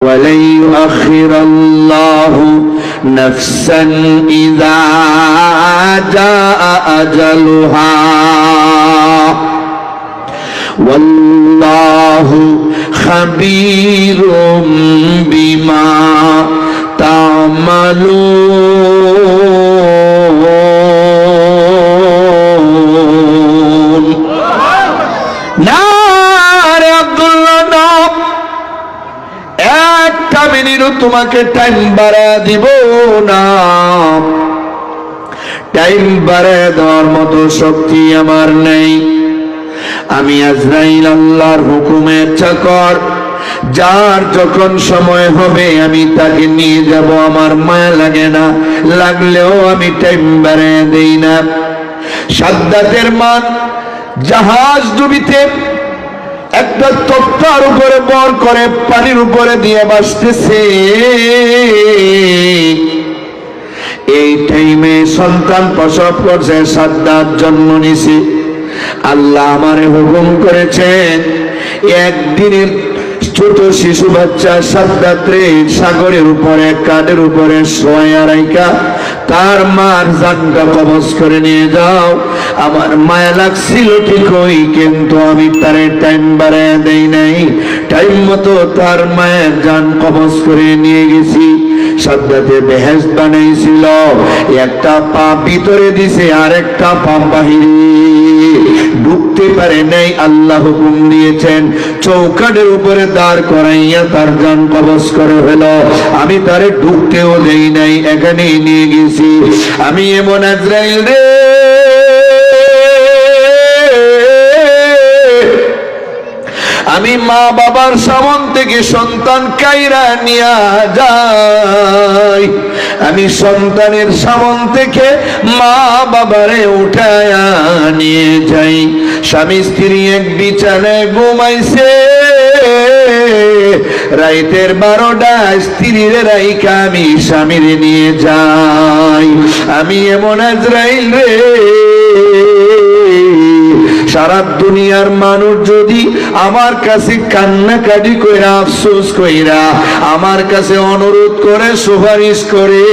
ولن يؤخر الله نفسا إذا جاء أجلها والله خبير بما تعملون نار আব্দুল্লাহ নাম একটা মিনিট তোমাকে টাইম বাড়া দিব না, টাইম বাড়া দেওয়ার মতো শক্তি আমার নেই। আমি আজরাইল আল্লাহর হুকুমের চাকর, যার যখন সময় হবে আমি তাকে নিয়ে যাব। আমার মায়া লাগে না, লাগলেও আমি টাইম বাড়া দেই না। সাদ্দাতের মান জাহাজ ডুবিতে একটা তক্তার উপরে বর করে পানির উপরে দিয়ে ভাসতেছে। এই টাইমে সন্তান প্রসব করছে, সাদ্দাত জন্ম নিছে। আল্লাহ আমারে হুকুম করেছেন একদিনের ছোট শিশু বাচ্চা সাদ্দাতরে সাগরের উপরে কাঠের উপরে শোয়া রাইখা তার মার জানটা কবজ করে নিয়ে যাও। আমার মায়া লাগছিল ঠিকই, কিন্তু আমি তারে টাইম বাড়ায় দেই নাই। টাইম মতো তার মায়ের জান কবজ করে নিয়ে গেছি। সাদ্দাতে বেহেশত বানাইছিল, একটা পা ভিতরে দিছে আর একটা পা বাহিরে, ঢুকতে পারে নাই। আল্লাহ হুকুম দিয়েছেন চৌকাঠের উপরে দাঁড় করাইয়া তার জান কবজ করে হলো। আমি তারে ঢুকতেও দেই নাই, এখানেই নিয়ে গেছি। আমি এমন আজরাইল রে, আমি মা বাবার সামন থেকে সন্তান কাইরা নিয়া যাই। আমি সন্তানের সামন থেকে মা বাবারে উঠায়া নিয়ে যাই। স্বামী স্ত্রী এক বিছানায় ঘুমাইছে, রাইতের 12টা স্ত্রীর রাইকা আমি স্বামীরে নিয়ে যাই। আমি এমন আজরাইল রে, সারা দুনিয়ার মানুষ যদি আমার কাছে কান্নাকাটি কইরা আফসোস কইরা আমার কাছে অনুরোধ করে সুপারিশ করে,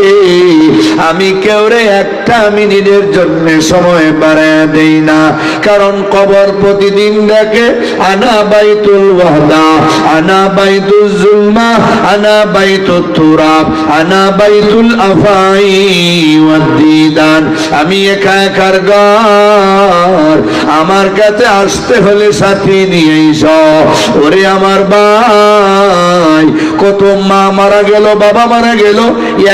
আমি কেউরে একটা মিনিটের জন্য সময় বাড়ায় দেই না। কারণ কবর প্রতিদিন ডাকে, আনা বাইতুল ওয়াহদা, আনা বাইতুল জুলমা, আনা বাইতুত তুরাব, আনা বাইতুল আফাই ওয়াদ দিদান। আমি একা একার ঘর, আমার কাছে আসতে হলে সাথী নিয়ে এসো। ওরে আমার ভাই, কত মা মারা গেল, বাবা মারা গেল,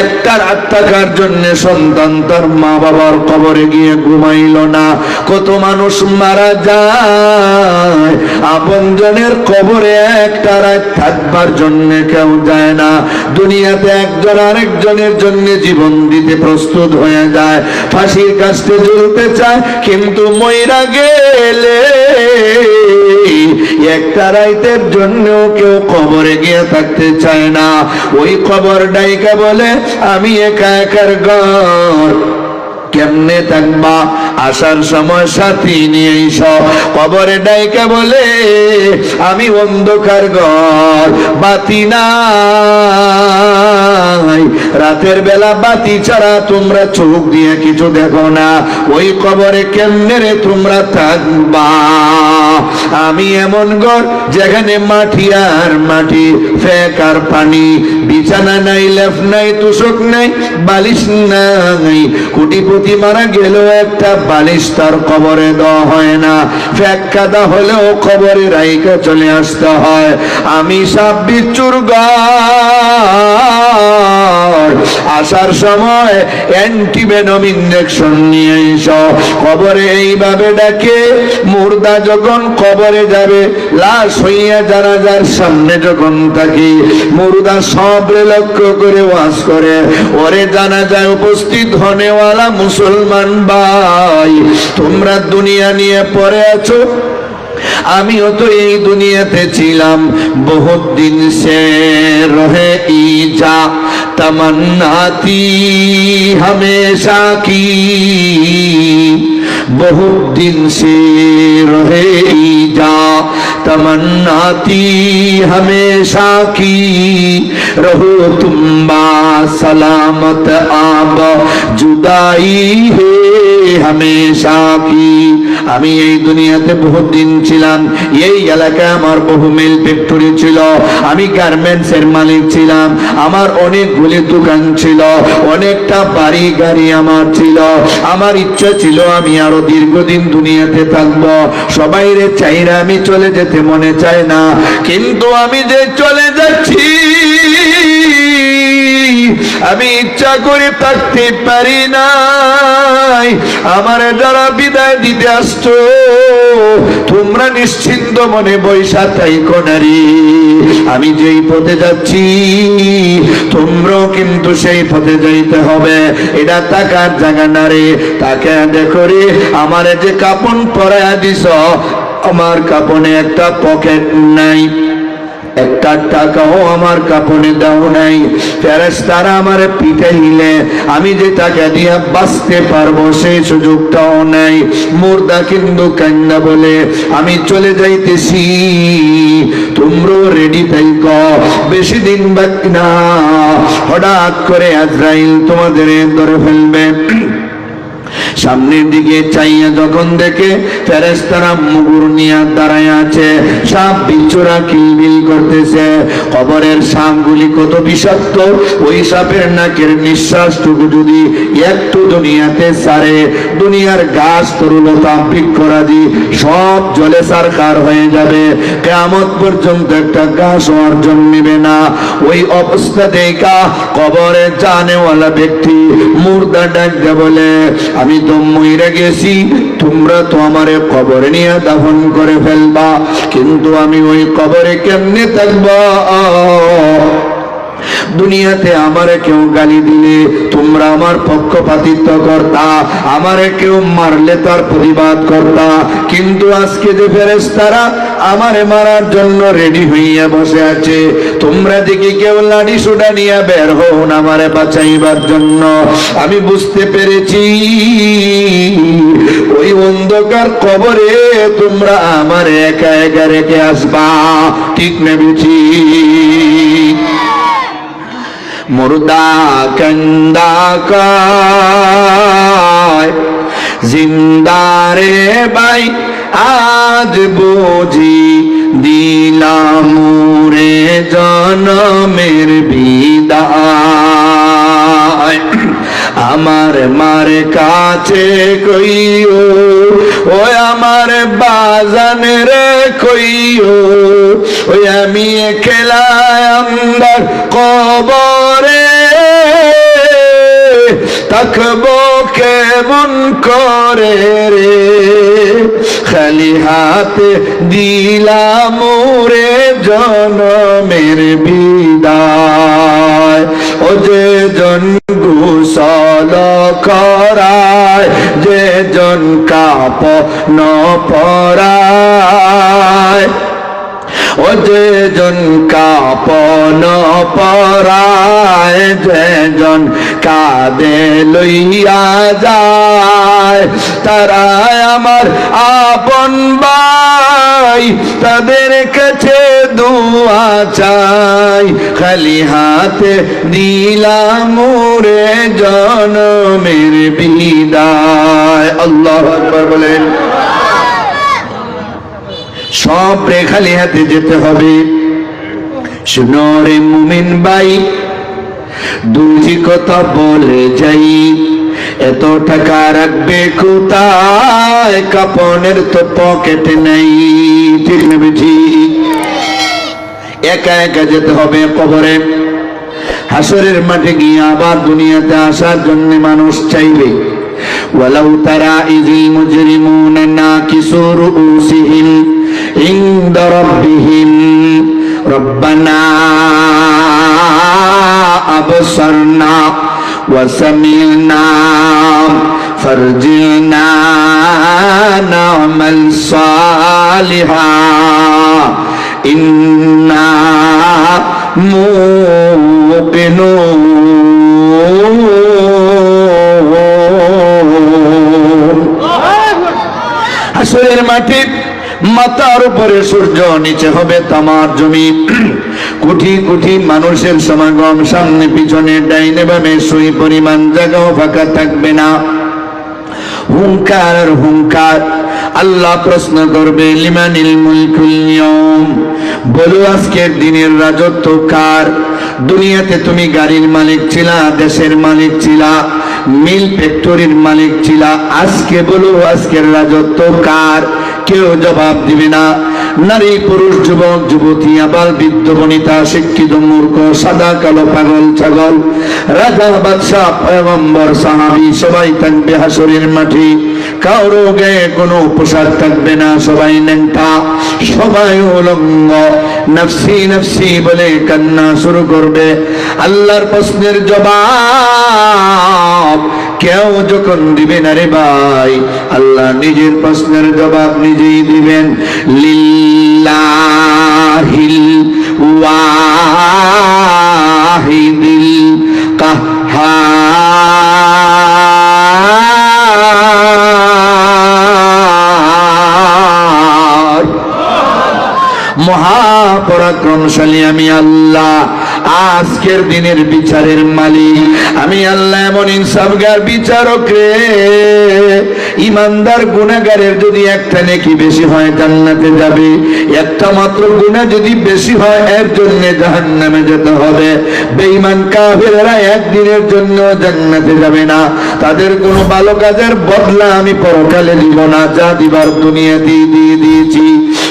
একটা রাত থাকার জন্য সন্তান তার মা বাবার কবরে গিয়ে ঘুমাইল না। কত মানুষ মারা যায়, আপনজনের কবরে একটা রাত থাকবার জন্য কেউ যায় না। দুনিয়াতে একজন আরেকজনের জন্য জীবন দিতে প্রস্তুত হয়ে যায়, ফাঁসির কাস্তে ঝুলতে চায়, কিন্তু মইরা গেলে একটা রাইতের জন্য কেউ কবরে গিয়ে থাকতে চায় না। ওই কবর ডাইকা বলে, আমি একা একার ঘর, কেমনে থাকবা? আসার সময় সাথী নিয়ে এসো। কবরে ডাইকা বলে, আমি অন্ধকার ঘর, বাতি নাই, রাতের বেলা বাতি ছাড়া তোমরা চোখ দিয়ে কিছু দেখো না। ওই কবরে কেমনে রে তোমরা থাকবা? আমি এমন ঘর যেখানে মাটি আর মাটি, ফেক আর পানি, বিছানা নাই, লেফ নাই, তুষক নাই, বালিশ নাই। কোটিপতি মারা গেলেও একটা বালিশ তার কবরে দেওয়া হয় না, ফেক কাদা হলেও কবরে রাইকা চলে আসতে হয়। আমি সাপ বিচ্ছুর ঘর, আসার সময় অ্যান্টিভেনম ইনজেকশন নিয়ে এসো। কবরে এইভাবে ডাকে। মুর্দা যখন কবরে যাবে, লাশ হইয়া জানাজার সামনে যখন থাকি, মুর্দা সবরে লক্ষ্য করে ওয়াজ করে, ওরে জানাজায় উপস্থিত হনেওয়ালা মুসলমান ভাই, তোমরা দুনিয়া নিয়ে পড়ে আছো, আমিও তো এই দুনিয়াতে ছিলাম। বহুত দিন সে রহে ইজা তমন্নাতি হমেশা কি, बहुत दिन से रहे जा तमन्नाती हमेशा की रहो तुम बा सलामत आब जुदाई है हमेशा की। আমি এই দুনিয়াতে বহুত দিন ছিলাম, এই এলাকায় আমার বহু মিল ফ্যাক্টরি ছিল, আমি গার্মেন্টস এর মালিক ছিলাম, আমার অনেকগুলি দোকান ছিল, অনেকটা বাড়ি গাড়ি আমার ছিল। আমার ইচ্ছা ছিল আমি আরো দীর্ঘদিন দুনিয়াতে থাকবো, সবাইরে চাইরা আমি চলে যেতে মনে চায় না, কিন্তু আমি যে চলে যাচ্ছি আমি ইচ্ছা করে থাকতে পারি নাই। আমারে যারা বিদায় দিতে আসছো তোমরা নিশ্চিন্ত মনে বৈশা থাইকো নারী, আমি যেই পথে যাচ্ছি তোমরাও কিন্তু সেই পথে যাইতে হবে। এটা তাকার জায়গা না রে, তাকে দেখো রে আমারে যে কাপড় পরাইয়া দিছ, আমার কাপড়ে একটা পকেট নাই, একটা টাকাও আমার কাপড়ে দাও নাই। ফেরেশতারা আমারে পিটাইলে আমি যে টাকা দিয়ে বাঁচতে পারবো সেই সুযোগটাও নাই। মুর্দা কিন্তু কান্না বলে আমি চলে যাইতেছি, তোমরাও রেডি থাইকো, বেশি দিন বাকি না, হঠাৎ করে আজরাইল তোমাদের ধরে ফেলবে। সামনের দিকে চাইয়া যখন দেখে ফেরেশতারা মুগুর নিয়ে দাঁড়ায় আছে, সাপ বিচ্ছুরা কিলবিল করতেছে। কবরের সাপগুলি কত বিষাক্ত, ওই সাপের নাকের নিঃশ্বাসটুকু যদি একটু দুনিয়াতে ছাড়ে, দুনিয়ার গাছ তরুলতা বৃক্ষরাজি সব জলে সারকার হয়ে যাবে, কিয়ামত পর্যন্ত একটা গাছ হওয়ার জন্মিবে না। ওই অবস্থা দেখা কবরে জানেওয়ালা ব্যক্তি মুর্দা ডাক দিয়ে বলে আমি তো মইরা গেছি, তোমরা তো আমারে কবরে নিয়ে দাফন করে ফেলবা, কিন্তু আমি ওই কবরে কেমনে থাকবা? দুনিয়াতে আমারে কেউ গালি দিলে তোমরা আমার পক্ষপাতিত্ব করতা, আমারে কেউ মারলে তার প্রতিবাদ করতা, কিন্তু আজকে যে ফেরেশতারা আমারে মারার জন্য রেডি হইয়া বসে আছে, তোমরা দেখি কেউ লাঠি সোটা নিয়ে বের হও না আমারে বাঁচাইবার জন্য। আমি বুঝতে পেরেছি ওই অন্ধকার কবরে তোমরা আমারে একা একা রেখে আসবা, ঠিক না বেঠি? মুর্দা কান্দা কয় জিন্দারে ভাই আজ বুঝি দিলাম রে জনমের বিদায়। আমার মার কাছে কইও ওই আমার বাজান রে কইও, ওই আমি খেলায় আন্দার কবরে থাকবো কেমন করে রে, খালি হাতে দিলাম রে জনমের বিদায়। ও যে জন গোসল করায়, যে জন কাপড় পরায়, ও যে জন কাপন পরায়, যে জন কাঁদে লইয়া যায়, তারা আমার আপন ভাই, তাদের কাছে দুয়া চাই, খালি হাতে দিলাম রে জনমের বিদায়। আল্লাহু আকবার বলেন। সব রে খালি হাতে যেতে হবে। শুনো রে মুমিন ভাই, দুটি কথা বলে যাই, এত টাকা রাখবে কোথায়, কাপনের তো পকেটে নেই, ঠিক না বেঠি? একা একা যেতে হবে কবরে। হাসরের মাঠে গিয়ে আবার দুনিয়াতে আসার জন্য মানুষ চাইবে। ওয়ালাউ তারা ইযিল মুজরিমুনা নাকিসু রুউসিহিম ইনদা রাব্বিহিম রব্বানা আবসারনা ওয়া সামি'না ফারজি'না না'মাল সালিহান ইন্না মুকিনুন। হাসরের মাঠে মাথার উপরে সূর্য, নিচে হবে তামার জমিন। কোটি কোটি মানুষের সমাগম, সামনে পিছনে ডাইনে বামে সুই পরিমাণ জায়গাও ফাঁকা থাকবে না। হুঙ্কার আর হুঙ্কার। আল্লাহ প্রশ্ন করবে লিমানিল মুলকুল ইয়াউম, বলো আজকের দিনের রাজত্ব কার? দুনিয়াতে তুমি গাড়ির মালিক ছিলা, দেশের মালিক ছিলা, মিল ফ্যাক্টরির মালিক ছিলা, আজকে বলো আজকের রাজত্ব কার? কেউ জবাব দিবে না। নারী পুরুষ যুবক যুবতী আবাল বৃদ্ধ বনিতা শিক্ষিত মূর্খ সাদা কালো পাগল ছাগল রাজা বাদশাহ পয়গম্বর সাহাবী সবাই থাকবে হাসরের মাঠে। কারো গায়ে কোনো পোশাক থাকবে না, সবাই ন্যাংটা, সবাই উলঙ্গ, নফসি নফসি বলে কান্না শুরু করবে। আল্লাহর প্রশ্নের জবাব কেউ যখন দিবে না রে ভাই, আল্লাহ নিজের প্রশ্নের জবাব নিজেই দিবেন। লিল্লাহিল ওয়াহিদিল কাহ্হার, মহাপরাক্রমশালী আমি আল্লাহ, আজকের দিনের বিচারের মালিক আমি আল্লাহ। এমন ইনসাফগার বিচারক রে, ইমানদার গুনাহগারের যদি একটা নেকি বেশি হয় জান্নাতে যাবে, একটা মাত্র গুনাহ যদি বেশি হয় এর জন্য জাহান্নামে যেতে হবে। বেঈমান কাফেররা একদিনের জন্য জান্নাতে যাবে না, তাদের কোনো ভালো কাজের বদলা আমি পরকালে দিব না, যা দিবার দুনিয়াতে দিয়ে দিয়েছি।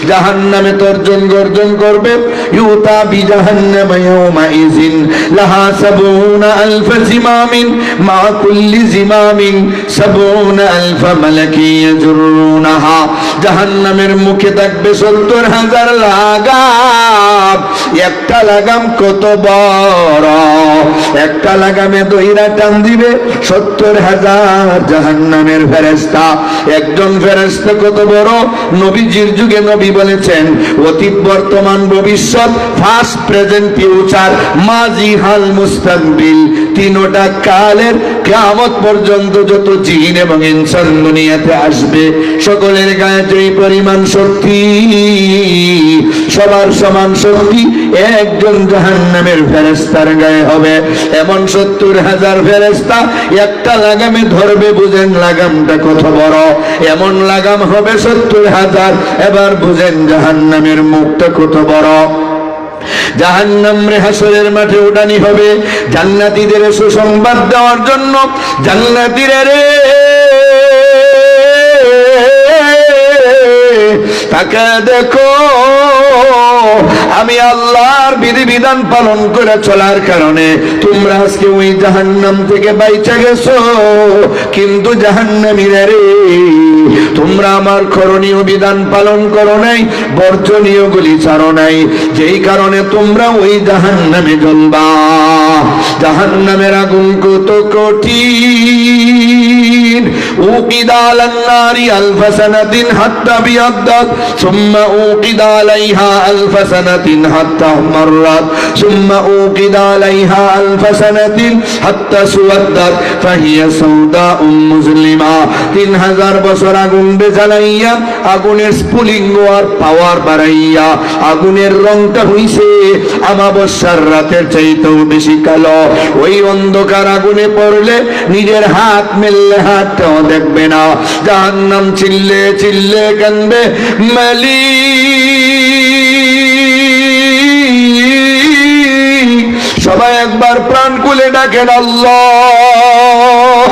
জাহান্নামে তর্জন গর্জন করবে। ইউতা বিজাহান্নামা ইয়াউমাইযিন লাহা সাবউনা আলফা জিমামিন মা কুল্লি জিমামিন সাবউনা আলফা মালাকি ইয়াজরুনাহা, জাহান্নামের মুখে থাকবে ৭০,০০০ লাগাম। একটা লাগাম কত বড়, একটা লাগামে দইরা টান দিবে ৭০,০০০ জাহান্নামের ফেরেশতা। একজন ফেরেশতা কত বড়? নবীজির যুগে নবী বলেছেন অতীত বর্তমান ভবিষ্যৎ, ফাস্ট প্রেজেন্ট ফিউচার, মাজি হাল মুস্তাকবিল, তিনটা কালের কিয়ামত পর্যন্ত যত জিন এবং ইনসান দুনিয়াতে আসবে সকলের গায়ে যেই পরিমাণ শক্তি, সবার সমান শক্তি একজন জাহান্নামের ফেরেশতার গায়ে হবে। এমন ৭০,০০০ ফেরেশতা একটা লাগামে ধরবে, বুঝেন লাগামটা কত বড়। এমন লাগাম হবে ৭০,০০০। এবার বুঝেন জাহান্নামের মুখটা কত বড়। জাহান্নাম রে হাসরের মাঠে উঠানি হবে জান্নাতীদের সুসংবাদ দেওয়ার জন্য। জান্নাতীরা রে তাকে দেখো, আমি আল্লাহর বিধিবিধান পালন করে চলার কারণে তোমরা আজকে ওই জাহান্নাম থেকে বাইচা গেছো, কিন্তু জাহান্নামীরা রে তোমরা আমার করণীয় বিধান পালন করো নাই, বর্জনীয় গুলি ছাড়ো নাই, যেই কারণে তোমরা ওই জাহান্নামে জ্বলবা। জাহান্নামের আগুন কত কঠিন। উকিদা আলান নারি আলফা সানাতিন হাত্তা বিয়াদ্দাত সুম্মা উকিদা আলাইহা আলফা সানাতিন হাত্তা মাররাত সুম্মা উকিদা আলাইহা আলফা সানাতিন হাত্তা সুওয়াদ্দাত ফাহিয়া সাউদাউম মুসলিমা। ৩০০০ বছর আগুন জ্বালাইয়া আগুনের স্ফুলিঙ্গ আর পাওয়ার বাড়াইয়া আগুনের রংটা হইছে আমাবস্যার রাতের চাইতেও বেশি কালো। ওই অন্ধকার আগুনে পড়লে নিজের হাত মেললে হাতটাও দেখবে না। জাহান্নাম চিল্লে চিল্লে কান্দবে, মালিক। সবাই একবার প্রাণ খুলে ডাকেন আল্লাহ,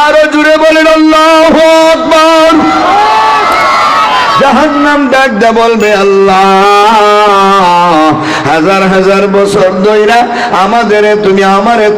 আরো জুড়ে বলেন আল্লাহু আকবার। জাহান্নাম ডাক দে বলবে আল্লাহ, হাজার হাজার বছর ধইরা আমারে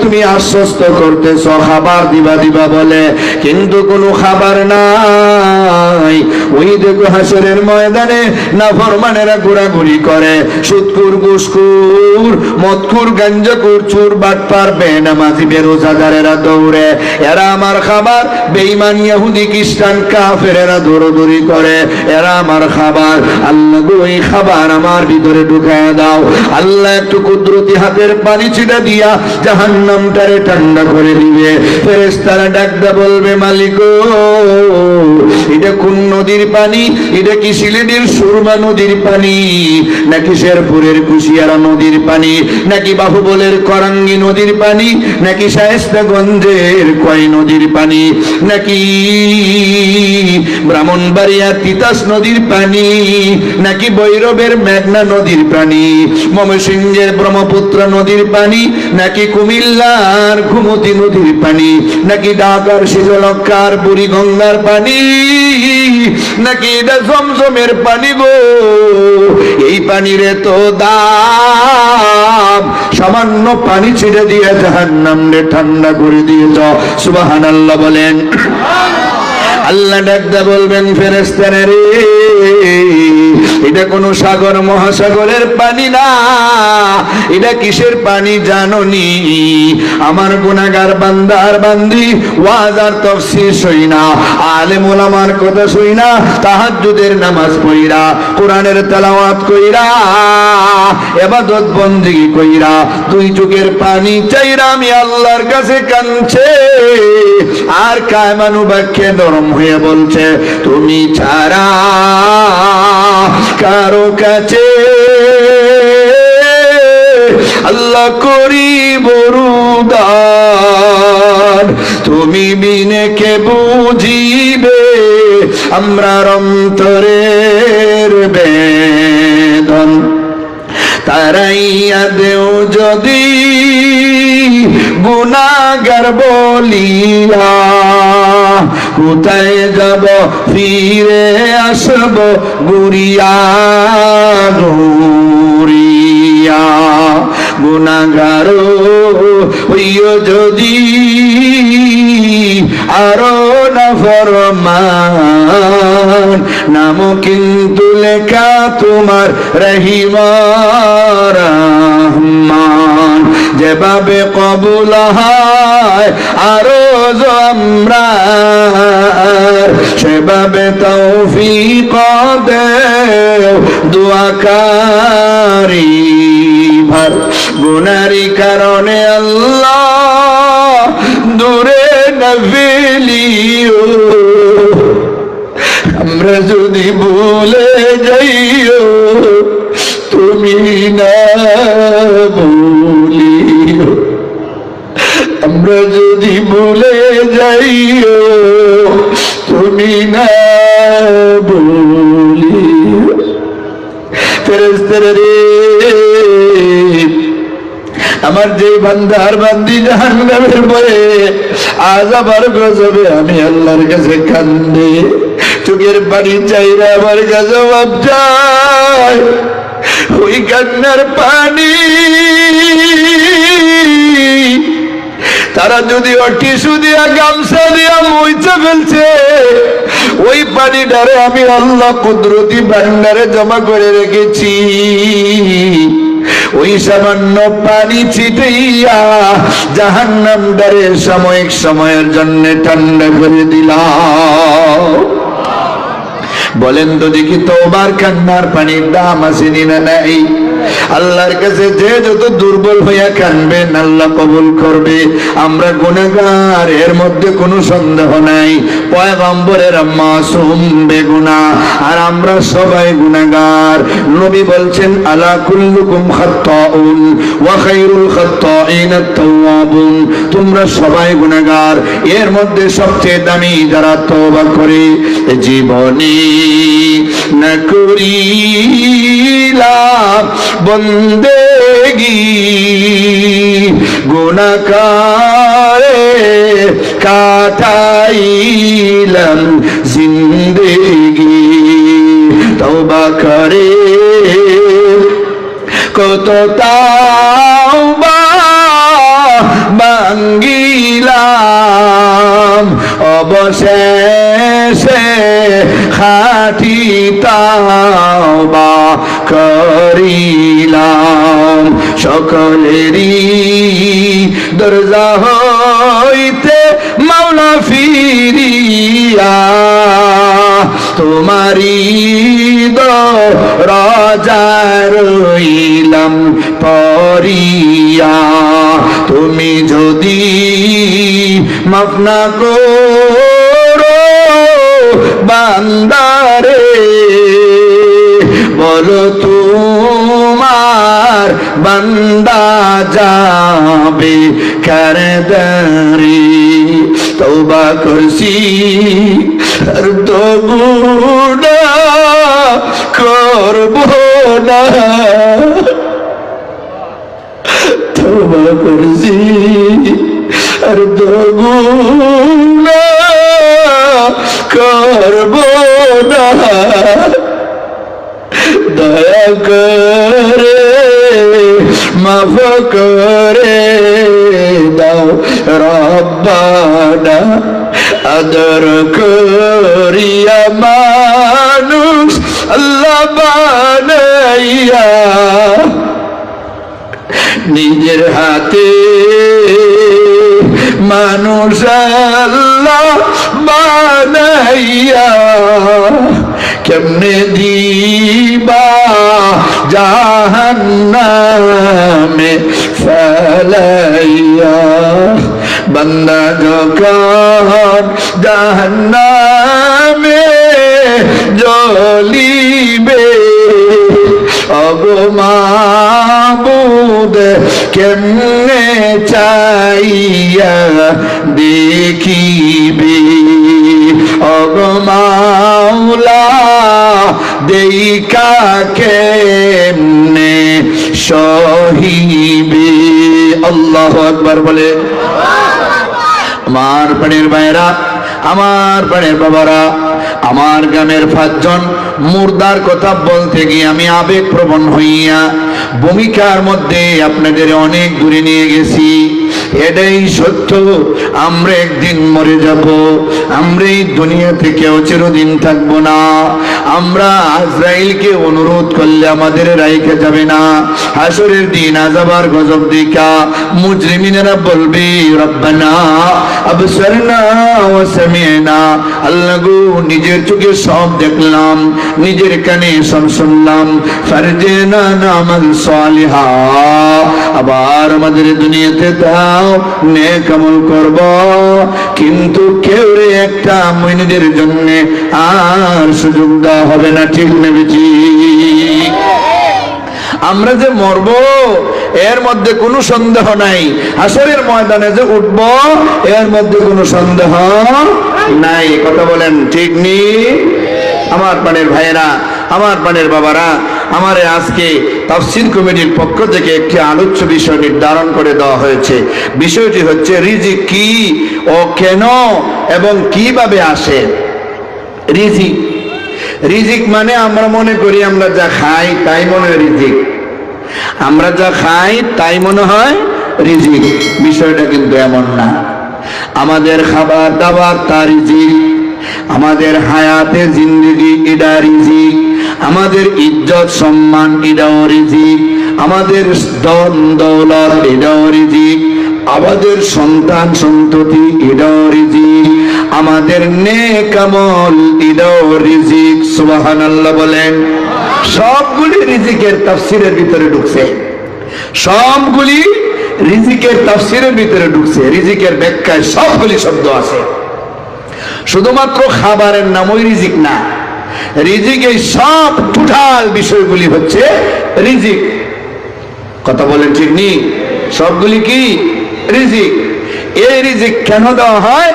তুমি আশ্বস্ত করতেছ, খাবার দিবা দিবা বলে, কিন্তু কোনো খাবার নাই। ওই দেখো হাসরের ময়দানে নাফরমানেরা ঘোরাঘুরি করে, সুদকুর ঘুষখোর মদখোর গাঞ্জাখোর চোর বাটপার বেনামাজি বেরোজাদারেরা দৌড়ে, এরা আমার খাবার। বেঈমান ইহুদি খ্রিস্টান কাফেরেরা দৌড়দৌড়ি করে, এরা আমার খাবার। আল্লাহ গো এই খাবার আমার ভিতরে ঢুকায় দাও। আল্লাহ একটু কুদরতি হাতের পানি ছিটা দিয়া জাহান্নামটারে ঠান্ডা করে দিবে। ফেরেশতারা ডাকদা বলবে, মালিক এটা কোন নদীর পানি? এটা কি সিলেটের সুরমা নদীর পানি, নাকি শেরপুরের কুশিয়ারা নদীর পানি, নাকি বাহুবলের করাঙ্গি নদীর পানি, নাকি শায়েস্তাগঞ্জের কয় নদীর পানি, নাকি ব্রাহ্মণবাড়িয়া তিতাস নদীর পানি, নাকি ভৈরবের মেঘনা নদীর পানি, ময়মনসিংহের ব্রহ্মপুত্র নদীর পানি, নাকি কুমিল্লার ঘুমতি নদীর পানি, নাকি ঢাকার শীতলক্ষার বুড়িগঙ্গার পানি, নাকি এটা জমজমের পানি গো? এই পানির তো দাম, সামান্য পানি ছেড়ে দিয়ে জাহান্নামে ঠান্ডা করে দিয়েছ। সুবহানাল্লাহ বলেন। আল্লাহ ডাকতে বলবেন ফেরেশতারা রে, এটা কোন সাগর মহাসাগরের পানি না, এটা কিসের পানি জানোনি? আমার গুনাহগার বান্দার বান্দি ওয়াজ আর তাফসীর শুইনা, আলেম ওলামার কথা শুইনা, তাহাজ্জুদের নামাজ পড়িরা, কোরআনের তেলাওয়াত কইরা, ইবাদত বندگی কইরা, দুই চোখের পানি চাইরা আমি আল্লাহর কাছে কাঁদছে, আর কায়মানু বাক্যে নরম হয়ে বলছে তুমি ছাড়া কারো কাছে আল্লাহ করিব রুদান, তুমি বিনে কে বুঝিবে আমরার অন্তরের বেদন। তারাইয়া দেও যদি গুনাহগার বলিয়া, কোথায় যাব ফিরে আসব গুরিয়া গুরিয়া। গুনাহগার হইও যদি আরো না ফরমান, নাম কিন্তু লেখা তোমার রহিম রহমান। যেভাবে কবুল হয় আরো আমরা, সেভাবে তৌফিক দেও দুআকারী ভার। গুনারি কারণে আল্লাহ দূরে না ফেলিও, আমরা যদি ভুলে যাইও তুমি না ভুলিও, আমরা যদি ভুলে যাইও তুমি না ভুলিও। ফেরেশতারা রে, আমার যে বান্দার বান্দি জাহান্নামের ভয়ে আযাব আর গজবে আমি আল্লাহর কাছে কান্দে, চোখের পানি চাইরা আমার কাছে জবাব চাই, ওই কান্নার পানি তারা যদি টিস্যু দিয়া গামছা দিয়া মুইছে ফেলছে, ওই পানিটারে আমি আল্লাহ কুদরতি ভান্ডারে জমা করে রেখেছি। ওই সামান্য পানি ছিটাইয়া জাহান্নামটারে সাময়িক সময়ের জন্য ঠান্ডা করে দিলাম। বলেন তো দেখি, তওবার কান্নার পানির দাম আছে না নাই? আল্লাহর কাছে যে যত দুর্বল হইয়া কানবেন আল্লাহ কবুল করবে। আমরা গুনাহগার, এর মধ্যে কোনো সন্দেহ নাই। পয়গম্বরের মাসুম বেগুনাহ, আর আমরা সবাই গুনাহগার। নবী বলছেন আলা কুল্লুকুম খাত্তাউন ওয়া খায়রুল খাত্তাইন আত-তাওয়াবুন। তোমরা সবাই গুনাহগার, এর মধ্যে সবচেয়ে দামি যারা তওবা করে। জীবনী না করিলাম বন্দেগি, গুনাহগারে কাটাইলাম জিন্দেগি। তওবা করে কত তাওবা ভাঙ্গিলাম, অবশেষে খাঁটি তাওবা করিলাম। সকলেরই দরজা হইতে মাওলা ফিরিয়া, তোমারি দরজায় রইলাম পরিয়া। তুমি যদি মাফ না করো বান্দারে বলো তোমার বান্দা যাবে কারদারি তওবা করছি আর তো গুনাহ করব না তওবা করছি আর তো গুনাহ করব না দয়া করে মাফ করে দাও রব্বানা আদর করিয়া মানুষ আল্লাহ বানাইয়া নিজের হাতে মানুষ আল্লাহ বানাইয়া কেমনে দিবা জাহান্নামে ফেলাইয়া বান্দা যখন জাহান্নামে জ্বলিবে ওগো মাবুদ কেমনে চাইয়া দেখিবে ওগো মাওলা দেইকা কেমনে সহিবে আল্লাহু আকবার বলে আমার প্রাণের ভাইরা আমার প্রাণের বাবারা আমার গ্রামের 5 জন মুর্দার কথা বলতে গিয়ে আমি আবেগপ্রবণ হইয়া ভূমিকার মধ্যে আপনাদের অনেক দূরে নিয়ে গেছি এটাই সত্য আমরা একদিন মরে যাব আমরা এই দুনিয়া থেকে চিরদিন থাকবো না আমরা আজরাইলকে অনুরোধ করলে আমাদের রাইখে যাবে না হাসরের দিন আযাবার গজব দেখা মুজরিমিনেরা বলবে রব্বানা আবসারনা ওয়া সামি'না আল্লাহ গো নিজের চোখে সব দেখলাম নিজের কানে সব শুনলাম ফারজিনা নামাল সালিহা আবার আমাদের দুনিয়াতে দাও নেক আমল করব কিন্তু কেউ একটা মিনিটের জন্য আর সুযোগ দেওয়া হবে না ঠিক নেবে ঠিক আমরা যে মরব এর মধ্যে কোনো সন্দেহ নাই হাসরের ময়দানে যে উঠব এর মধ্যে কোনো সন্দেহ নাই কথা বলেন ঠিক নি আমার প্রাণের ভাইয়েরা আমার প্রাণের বাবারা আমারে আজকে তাফসীর কমিটির পক্ষ থেকে একটি আলোচ্য বিষয় নির্ধারণ করে দেওয়া হয়েছে বিষয়টি হচ্ছে রিজিক কি ও কেন এবং কিভাবে আসে রিজিক রিজিক মানে আমরা মনে করি আমরা যা খাই তাই মনে হয় রিজিক আমরা যা খাই তাই মনে হয় রিজিক বিষয়টা কিন্তু এমন না আমাদের খাবার দাবার তার রিজিক আমাদের হায়াতে জিন্দেগি এটা রিজিক আমাদের ইজ্জত সম্মান এটাও রিজিক আমাদের ধন দৌলত এটাও রিজিক আমাদের সন্তান সন্ততি এটাও রিজিক আমাদের নেক আমল এটাও রিজিক সুবহানাল্লাহ বলেন সবগুলি রিজিকের তাফসীরের ভিতরে ঢুকছে সবগুলি রিজিকের তাফসীরের ভিতরে ঢুকছে রিজিকের ব্যাখ্যায় সবগুলি শব্দ আছে শুধুমাত্র খাবারের নামই রিজিক না রিজিক এই সব টোটাল বিষয়গুলি হচ্ছে রিজিক কথা বলেন ঠিক নি সবগুলি কি রিজিক এই রিজিক কেন দেওয়া হয়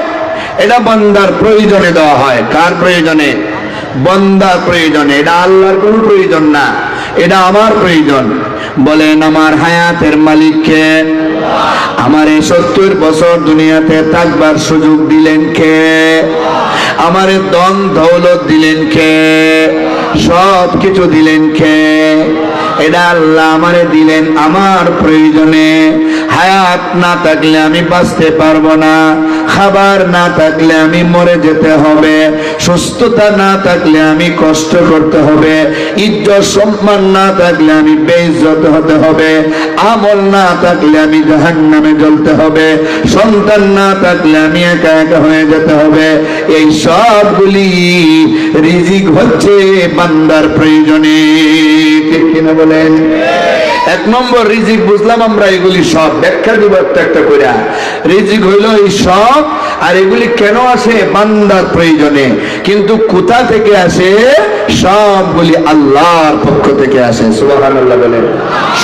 এটা বান্দার প্রয়োজনে দেওয়া হয় কার প্রয়োজনে বান্দার প্রয়োজনে এটা আল্লাহর কোনো প্রয়োজন না এটা আমার প্রয়োজন বলেন আমার হায়াতের মালিক কে আমার 70 বছর দুনিয়াতে থাকবার সুযোগ দিলেন কে আমার ধন দৌলত দিলেন কে সব কিছু দিলেন কে এটা আল্লাহ আমারে দিলেন আমার প্রয়োজনে হায়াত না থাকলে আমি বাঁচতে পারবো না খাবার না থাকলে আমি মরে যেতে হবে সুস্থতা না থাকলে আমি কষ্ট করতে হবে ইজ্জত সম্মান না থাকলে আমি বেইজ্জত হতে হবে আমল না থাকলে আমি জাহান্নামে জ্বলতে হবে সন্তান না থাকলে আমি একা একা হয়ে যেতে হবে এই সবগুলি রিজিক হচ্ছে বান্দার প্রয়োজনে ঠিক কিনা বলেন এক নম্বর রিজিক বুঝলাম আমরা, এগুলি সব ব্যাখ্যা দিব একটা একটা করে। রিজিক হইল এই সব, আর এগুলি কেন আসে? বান্দার প্রয়োজনে। কিন্তু কোথা থেকে আসে? সবগুলি আল্লাহর পক্ষ থেকে আসে। সুবহানাল্লাহ বলেন।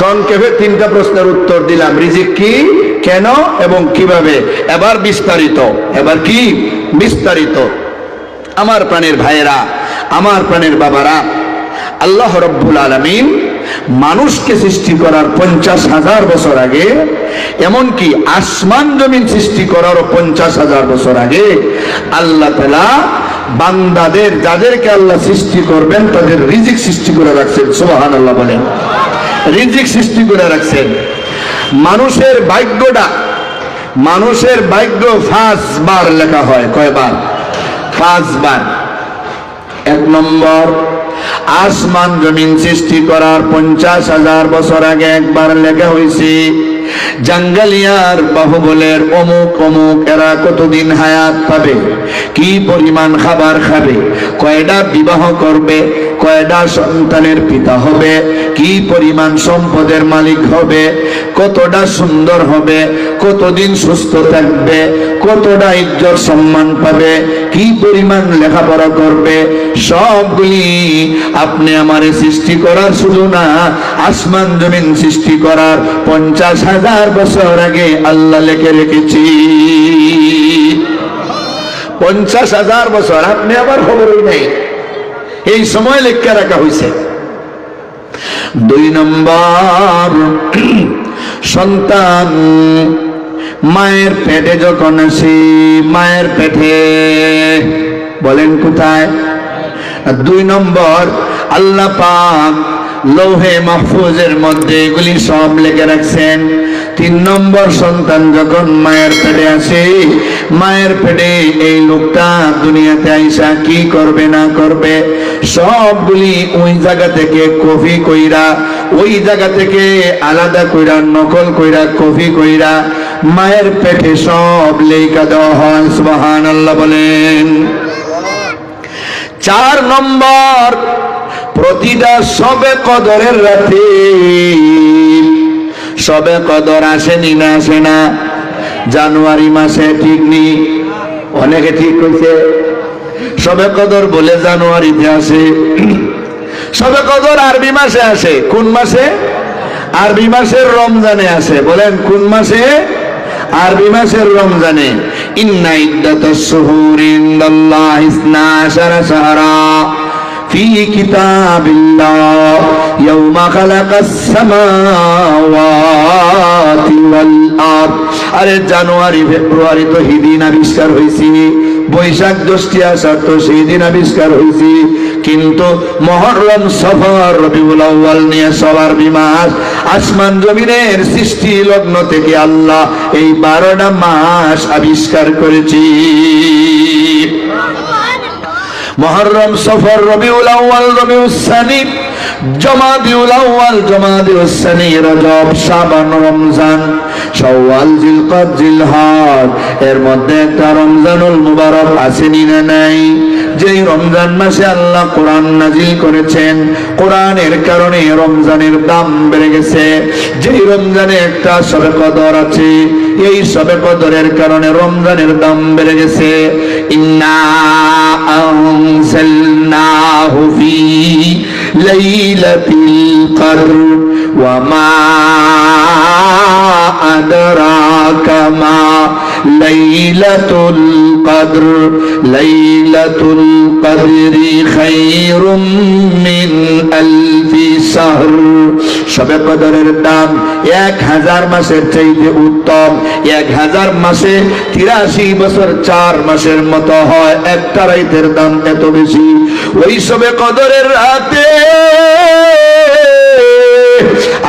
সংক্ষেপে তিনটা প্রশ্নের উত্তর দিলাম, রিজিক কি, কেন এবং কিভাবে। এবার বিস্তারিত, এবার কি বিস্তারিত। আমার প্রাণের ভাইয়েরা, আমার প্রাণের বাবারা, আল্লাহ রব্বুল আলামিন মানুষকে সৃষ্টি করার 50,000 বছর আগে, এমনকি আসমান জমিন সৃষ্টি করারও 50,000 বছর আগে আল্লাহ তাআলা বান্দাদের, যাদেরকে আল্লাহ সৃষ্টি করবেন, তাদের রিজিক সৃষ্টি করে রাখছেন। সুবহানাল্লাহ বলেন। রিজিক সৃষ্টি করে রাখছেন। মানুষের ভাগ্যটা, মানুষের ভাগ্য 5 বার লেখা হয়। কয়বার? 5 বার। এক নম্বর, আসমান জমিন সৃষ্টি করার 50,000 বছর আগে একবার লেখা হয়েছে, জাঙ্গালিয়ার বাহুবলের অমুক অমুক এরা কতদিন হায়াত পাবে, কি পরিমাণ খাবার খাবে, কয়টা বিবাহ করবে, কয়টা সন্তানের পিতা হবে, কি পরিমাণ সম্পদের মালিক হবে, কতটা সুন্দর হবে, কতদিন সুস্থ থাকবে, কতটা ইজ্জত সম্মান পাবে, কি পরিমাণ লেখাপড়া করবে, সবগুলি আপনি আমারে সৃষ্টি করার শুধু না, আসমান জমিন সৃষ্টি করার 50,000 বছর আগে আল্লাহ লিখে রেখেছি। 50,000 বছর আপনি আবার খবরই নেই, এই সময় লেখা রাখা হয়েছে। 2 নম্বর, সন্তান মায়ের পেটে যখন আসি, মায়ের পেটে, বলেন কোথায়? 2 নম্বর, আল্লাহ পাক লৌহে মাহফুজের মধ্যে এগুলি সব লিখে রাখছেন। 3 নম্বর, সন্তান যখন মায়ের পেটে আসে, মায়ের পেটে এই লোকটা দুনিয়াতে আইসা কি করবে না করবে সবগুলি ওই জায়গা থেকে কপি কইরা, ওই জায়গা থেকে আলাদা কইরা, নকল কইরা, কপি কইরা মায়ের পেটে সব লেখা দেওয়া হয়। সুবহানাল্লাহ বলেন। 4 নম্বর, প্রতিটা সবে কদরের রাতে, সবে কদর আসেনি না আসে না? জানুয়ারি মাসে ঠিক নি, অনেকে ঠিক কইছে সবে কদর বলে জানুয়ারিতে আসে। সবে কদর আরবি মাসে আসে। কোন মাসে? আরবি মাসের রমজানে আসে। বলেন কোন মাসে? আরবি মাসের রমজানে। ইন্না ইদ্দাতাশ শুহুরি ইনদাল্লাহি 12 শাহরা ফি কিতাবিল্লাহ ইয়াওমা খালাকাস সামাওয়াতি ওয়াল আরদ। আরে জানুয়ারি ফেব্রুয়ারি তো সেদিন আবিষ্কার হয়েছি, বৈশাখ জ্যৈষ্ঠ আষাঢ় তো সেই দিন আবিষ্কার হয়েছি, কিন্তু মুহররম সফর রবিউল আউয়াল নিয়ে সবার বিমাস, আসমান জমিনের সৃষ্টি লগ্ন থেকে আল্লাহ এই 12টা মাস আবিষ্কার করেছি। মুহররম সফর রবিউল আউয়াল রবিউস সানি জমাদিউল আউয়াল জমাদিউস সানি রজব শাবান রমজান শাওয়াল জিলকদ জিলহজ, এর মধ্যে একটা রমজানুল মুবারক আসেনি না নাই? যেই রমজান মাসে আল্লাহ কোরআন নাজিল করেছেন, কোরআনের কারণে রমজানের দাম বেড়ে গেছে। যেই রমজানে একটা শবে কদর আছে, এই শবে কদরের কারণে রমজানের দাম বেড়ে গেছে। ইন্না আনজালনাহু ফি লাইলাতিল কদর ওয়া মা আদরাকা মা লাইলাতুল কদর লাইলাতুল কদরি খায়রুম মিন আলফি শাহর। শবে কদরের দাম 1000 মাসের চাইতে উত্তম। 1000 মাসে 83 বছর 4 মাসের মতো হয়। একটা রাতের দাম এত বেশি। ওই শবে কদরের রাতে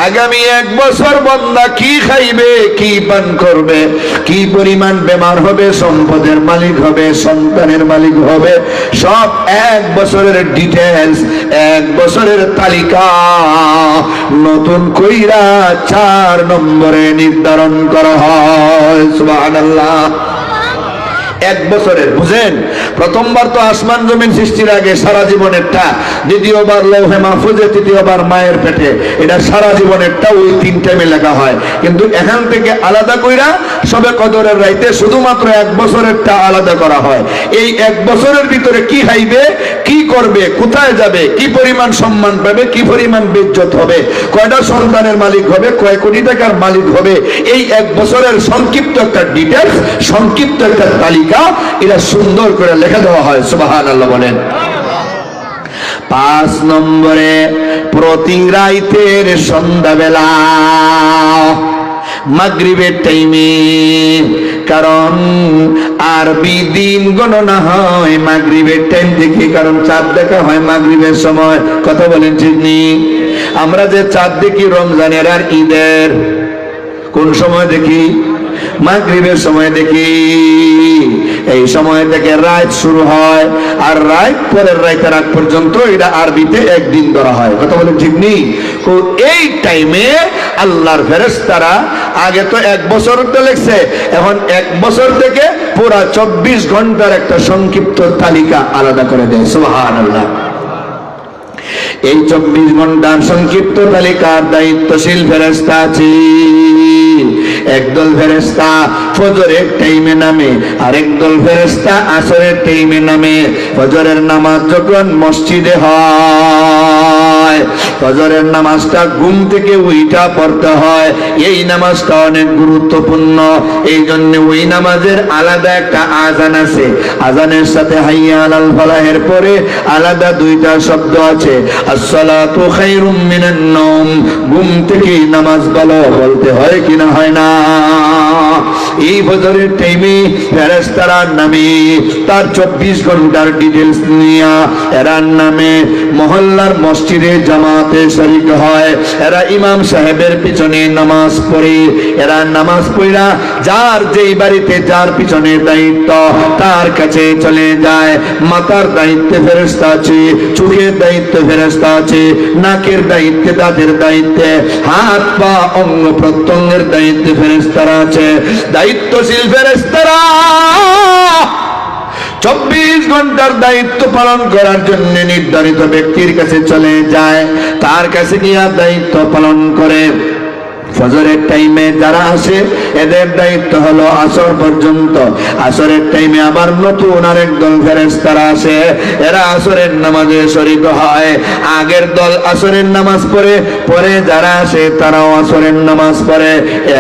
আগামী 1 বছর বান্দা কি খাইবে, কি পান করবে, কি পরিমাণ বেমার হবে, সম্পদের মালিক হবে, সন্তানের মালিক হবে, সব 1 বছরের ডিটেইলস, 1 বছরের তালিকা নতুন কইরা 4 নম্বরে নির্ধারণ করা হয়। সুবহানাল্লাহ। এক বছরের, বুঝেন? প্রথমবার তো আসমান জমিন সৃষ্টির আগে সারা জীবনেরটা, দ্বিতীয়বার লৌহে মাহফুজে, তৃতীয়বার মায়ের পেটে, এটা সারা জীবনেরটা ওই 3 টাইমে লেখা হয়। কিন্তু এখান থেকে আলাদা কইরা সবে কদরের রাইতে শুধুমাত্র 1 বছরেরটা আলাদা করা হয়। এই 1 বছরের ভিতরে কি খাইবে, কি করবে, কোথায় যাবে, কি পরিমাণ সম্মান পাবে, কি পরিমাণ বেজ্জত হবে, কয়টা সন্তানের মালিক হবে, কয় কোটি টাকার মালিক হবে, এই 1 বছরের সংক্ষিপ্ত একটা ডিটেলস, সংক্ষিপ্ত একটা তালিকা এটা সুন্দর করে লেখা দেওয়া হয়। সুবহানাল্লাহ বলেন। 5 নম্বরে, প্রতি রাইতের সন্ধ্যাবেলা মাগরিবের টাইমে, কারণ আরবি দিন গণনা হয় মাগরিবের টাইম থেকে, কারণ চাঁদ দেখা হয় মাগরিবের সময়। কথা বলেন ঠিক নেই? আমরা যে চাঁদ দেখি রমজানের আর ঈদের, কোন সময় দেখি? মাগরিবের সময় দেখি। এই সময় থেকে রাত শুরু হয়, আর রাত পরের রাতের আগ পর্যন্ত এটা আরবিতে একদিন ধরা হয়। কথা বলেন ঠিক নেই? এই টাইমে আল্লাহর ফেরেশতারা, আগে তো 1 বছর লেখছে, এখন 1 বছর থেকে পুরা 24 ঘন্টার একটা সংক্ষিপ্ত তালিকা আলাদা করে দেয়। সুবহানাল্লাহ। এই 24 ঘন্টার সংক্ষিপ্ত তালিকার দায়িত্বশীল ফেরেশতা আছে। একদল ফেরেশতা ফজরের টাইমে নামে, আর একদল ফেরেশতা আসরের টাইমে নামে। ফজরের নামাজ যখন মসজিদে হয়, ফজরের নামাজটা ঘুম থেকে উইঠা পড়তে হয়। এই নামাজটা অনেক গুরুত্বপূর্ণ, এই জন্য ওই নামাজের আলাদা একটা আজান আছে। আজানের সাথে হাইয়া আলাল ফালাহের পরে আলাদা 2টা শব্দ আছে, আসসালাতু খায়রুম মিনান নাওম। ঘুম থেকে নামাজ ভালো বলতে হয় কিনা হয় না? এই ফজরের টাইমে ফেরেশতারা নামে, তার 24 ঘন্টার ডিটেইলস নিয়া এরা নামে মহল্লার মসজিদে জামাতে শরীক হয়। এরা ইমাম সাহেবের পিছনে নামাজ পড়ে। এরা নামাজ পড়া যার যেই বাড়িতে যার পিছনের দায়িত্ব তার কাছে চলে যায়। মাথার দায়িত্বে ফেরেশতা আছে, চোখের দায়িত্বে ফেরেশতা আছে, নাকের দায়িত্বে, দাঁতের দায়িত্বে, হাত পা অঙ্গ প্রত্যঙ্গের দায়িত্বে ফেরেশতারা আছে। দায়িত্বশীল ফেরেশতারা 24 ঘন্টার দায়িত্ব পালন করার জন্য নির্ধারিত ব্যক্তির কাছে চলে যায়, তার কাছে গিয়ে দায়িত্ব পালন করে। ফজরের টাইমে যারা আসে এদের দায়িত্ব হলো আসর পর্যন্ত। আসরের টাইমে আবার নতুন আরেক দল ফেরেশতারা আসে, এরা আসরের নামাজে শরীক হয়। আগের দল আসরের নামাজ পড়ে, পরে যারা আসে তারাও আসরের নামাজ পড়ে।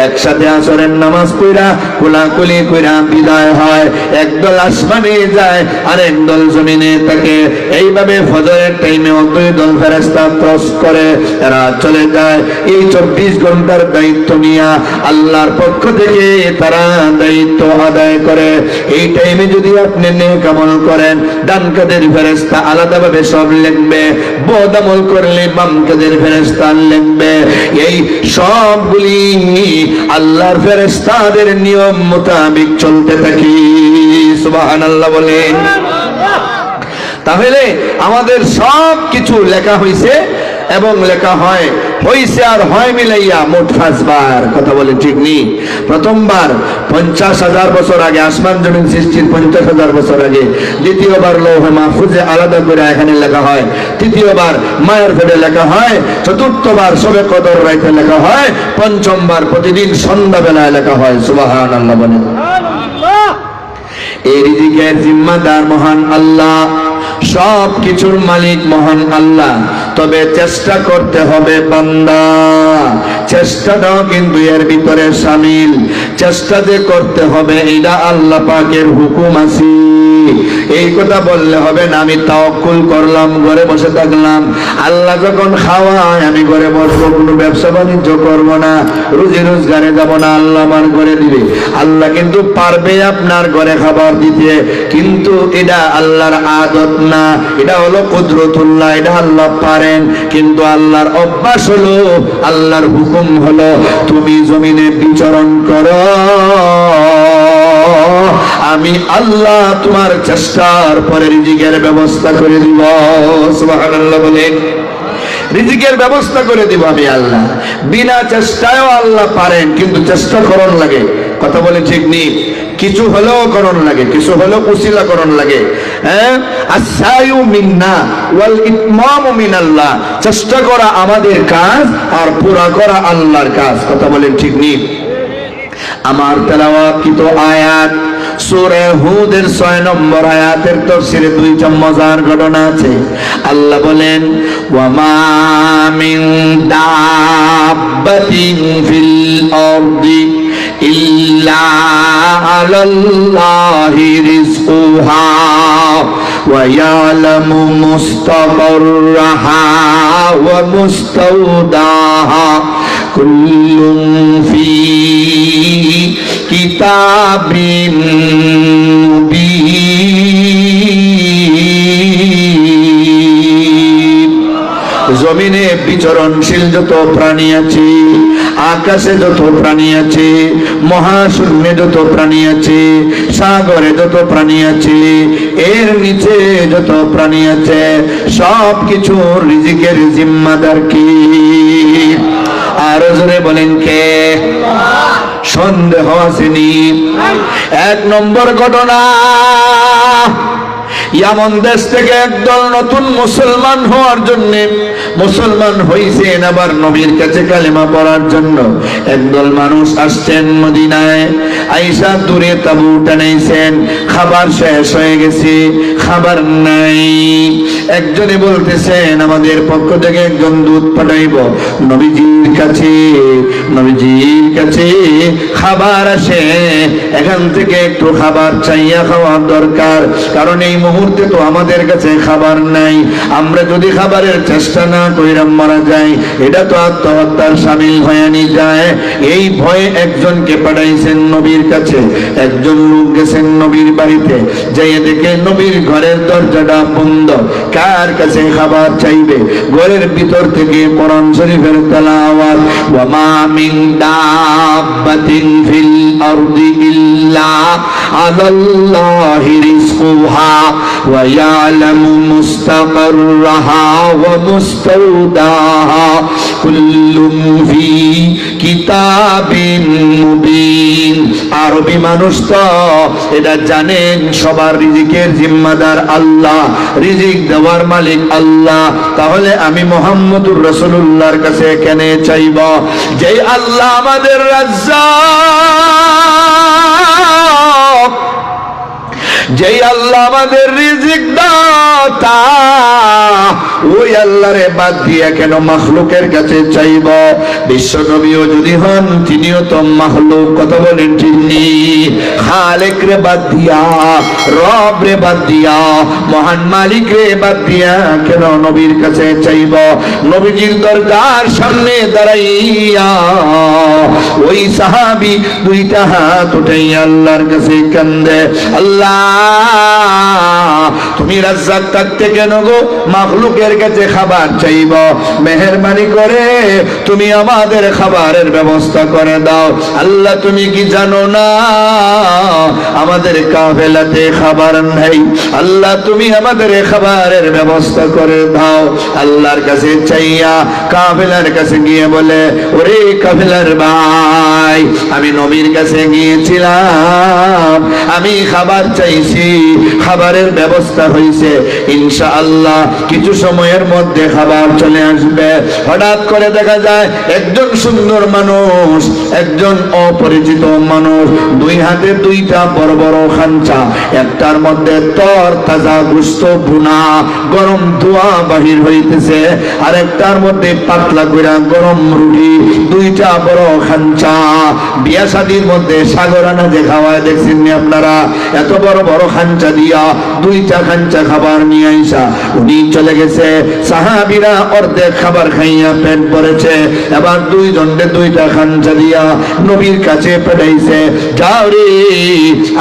একসাথে আসরের নামাজ পড়া কোলাকুলি কইরা বিদায় হয়। একদল আসমানে যায়, আরেক দল জমিনে থাকে। এইভাবে ফজরের টাইমে 2 দল ফেরেশতা ক্রস করে এরা চলে যায়। এই 24 ঘন্টার দায়িত্ব নিয়া আল্লাহর পক্ষ থেকে তারা দায়িত্ব আদায় করে। এই টাইমে যদি আপনি নেক আমল করেন, ডান কাদের ফেরেশতা আলাদাভাবে সব লিখবে, বদ আমল করলে বাম কাদের ফেরেশতা লিখবে। এই সবগুলি আল্লাহর ফেরেশতাদের নিয়ম মোতাবেক চলতে থাকে। সুবহানাল্লাহ বলেন। তাহলে আমাদের সব কিছু লেখা হইছে এবং লেখা হইছে আর হয় মিলাইয়া মোট 5 বার। কথা বলে ঠিক নেই? প্রথমবার 50,000 বছর আগে, আসমান জমিন সৃষ্টির 50,000 বছর আগে। দ্বিতীয়বার লৌহে মাহফুজে আলাদা করে এখানে লেখা হয়। তৃতীয়বার মায়ের পেটে লেখা হয়। চতুর্থবার সবে কদর রাইতে লেখা হয়। পঞ্চমবার প্রতিদিন সন্ধ্যাবেলায় লেখা হয়। সুবহানাল্লাহ বলেন। এই রিজিকের জিম্মাদার মহান আল্লাহ, সব কিছুর মালিক মহান আল্লাহ। তবে চেষ্টা করতে হবে বান্দা, চেষ্টাটাও কিন্তু এর ভিতরে শামিল। চেষ্টা যে করতে হবে এটা আল্লাহ পাকের হুকুম আছে। এই কথা বললে হবে না আমি তাওয়াক্কুল করলাম, ঘরে বসে থাকলাম, আল্লাহ যখন খাওয়ায় আমি ঘরে বসবো, কোনো ব্যবসা বাণিজ্য করবো না, রুজি রোজগারে যাবো না, আল্লাহ আমার ঘরে দিবে। আল্লাহ কিন্তু পারবে আপনার ঘরে খাবার দিতে, কিন্তু এটা আল্লাহর আদত না, এটা হলো কুদরতুল্লাহ, এটা আল্লাহ পারেন। কিন্তু আল্লাহর অভ্যাস হলো, আল্লাহর হুকুম হলো তুমি জমিনে বিচরণ করো, আমি আল্লাহ তোমার চেষ্টার পরে রিজিকের ব্যবস্থা করে দিব। সুবহানাল্লাহ বলেন। রিজিকের ব্যবস্থা করে দিব আমি আল্লাহ। বিনা চেষ্টায়ও আল্লাহ পারেন, কিন্তু চেষ্টা করন লাগে। কথা বলে ঠিক নেই? কিছু হলেও করণ লাগে, কিছু হলেও উসিলা করণ লাগে। হ্যাঁ, আসায়ু মিন্না ওয়াল ইতমামু মিনাল্লাহ, চেষ্টা করা আমাদের কাজ আর পুরা করা আল্লাহর কাজ। কথা বলেন ঠিক নেই? আমার তেলাওয়াতকৃত আয়াত সূরা হুদের 6 নম্বর আয়াতের তাফসীরে দুইটা মজার ঘটনা আছে। আল্লাহ বলেন, ওয়া মা মিন দাব্বাতিন ফিল আরদি ইল্লা আলাল্লাহি রিজকুহা ওয়া ইয়ালামু মুস্তাকাররাহা ওয়া মুস্তাওদাহা কুল্লুন ফি কিতাবিন মুবিন। জমিনে বিচরণশীল যত প্রাণী আছে, আকাশে যত প্রাণী আছে, মহাশূন্যে যত প্রাণী আছে, সাগরে যত প্রাণী আছে, এর নিচে যত প্রাণী আছে, সব কিছু রিজিকের জিম্মাদার কি? আর জোরে বলেন কে? সন্দেহ আসেনি? এক নম্বর ঘটনা, ইয়ামন দেশ থেকে একদল নতুন মুসলমান হওয়ার জন্য, মুসলমান হইছেন আবার নবীর কাছে কালেমা পড়ার জন্য একদল মানুষ আসছেন মদিনায়। আইসা দূরে তাবু টানাইছেন, খাবার শেষ হয়ে গেছে, খাবার নাই। একজনে বলতেছেন, আমাদের পক্ষ থেকে একজন দূত পাঠাইব নবীজির কাছে, নবীজির কাছে খাবার আসে, এখান থেকে একটু খাবার চাইয়া খাওয়ার দরকার, কারণ এই মুহূর্তে তো আমাদের কাছে খাবার নাই। আমরা যদি খাবারের চেষ্টা না কইরা মারা যাই, এটা তো আত্মহত্যার শামিল হয়ে নি যায়। এই ভয়ে একজনকে পাঠাইছেন নবীর কাছে। একজন লোক গেছেন নবীর বাড়িতে, যাইয়ে দেখে নবীর ঘরের দরজাটা বন্ধ। কার কাছে খাবার চাইবে? ঘরের ভিতর থেকে কোরআন শরীফের তেলাওয়াত, ওয়া মা মিন দাব্বাতিন ফিল আরদি ইল্লা আলাল্লাহি রিজকুহা ওয়া ইয়ালামু মুস্তাকাররাহা ওয়া মুস্তাওদাহা কুল্লুন ফি কিতাবিন মুবিন। আরবি মানুষ তো এটা জানেন, সবার রিজিকের জিম্মাদার আল্লাহ, রিজিক দেওয়ার মালিক আল্লাহ। তাহলে আমি মুহাম্মদুর রাসূলুল্লাহর কাছে কেন চাইব? যেই আল্লাহ আমাদের রাজ্জাক, যেই আল্লাহ আমাদের রিজিক দাতা, ওই আল্লাহরে বাদ দিয়ে কেন মাখলুকের কাছে চাইব? বিশ্ব নবীও যদি হন, তিনিও তো মাখলুক। কথা বলেন ঠিক নেই? খালেক রে বাদ দিয়া, রব রে বাদ দিয়া, মহান মালিক রে বাদ দিয়া কেন নবীর কাছে চাইব? নবীজির দরজার সামনে দাঁড়াইয়া ওই সাহাবী দুইটা হাত উঠাইয়া আল্লাহর কাছে কান্দে, আল্লাহ তুমি রাজ্জাক থাকতে কেন গো মাখলুকের কাছে খাবার চাইব? মেহেরবানি করে তুমি আমাদের খাবারের ব্যবস্থা করে দাও। আল্লাহ তুমি কি জানো না আমাদের কাফেলাতে খাবার নাই? আল্লাহ তুমি আমাদের খাবারের ব্যবস্থা করে দাও। আল্লাহর কাছে চাইয়া কাফেলার কাছে গিয়ে বলে, ওরে কাফেলার ভাই, আমি নবীর কাছে গিয়েছিলাম, আমি খাবার চাইছি, খাবারের ব্যবস্থা হয়েছে, ইনশাআল্লাহ কিছু সময়ের মধ্যে খাবার চলে আসবে। হঠাৎ করে দেখা যায় একজন সুন্দর মানুষ, একজন অপরিচিত মানুষ, দুই হাতে দুইটা বড় বড় খাঞ্চা, একটার মধ্যে তর তাজা গোশত ভুনা গরম ধোয়া বাহির হইতেছে, আর একটার মধ্যে পাতলা কইরা গরম রুটি, দুইটা বড় খাঞ্চা। বিয়া শাদীর মধ্যে সাগরানা যে খাওয়ায় দেখছেন নি আপনারা? এত বড় বড় খাঞ্চা দিয়া দুইটা খাঞ্চা খাবার নিয়ে আইসা উনি চলে গেছে। সাহাবীরা অর্ধেক খাবার খাইয়া পেট ভরেছে, এবার দুই জন্ডে দুইটা খাঞ্চা দিয়া নবীর কাছে পাঠাইছে, যাও রে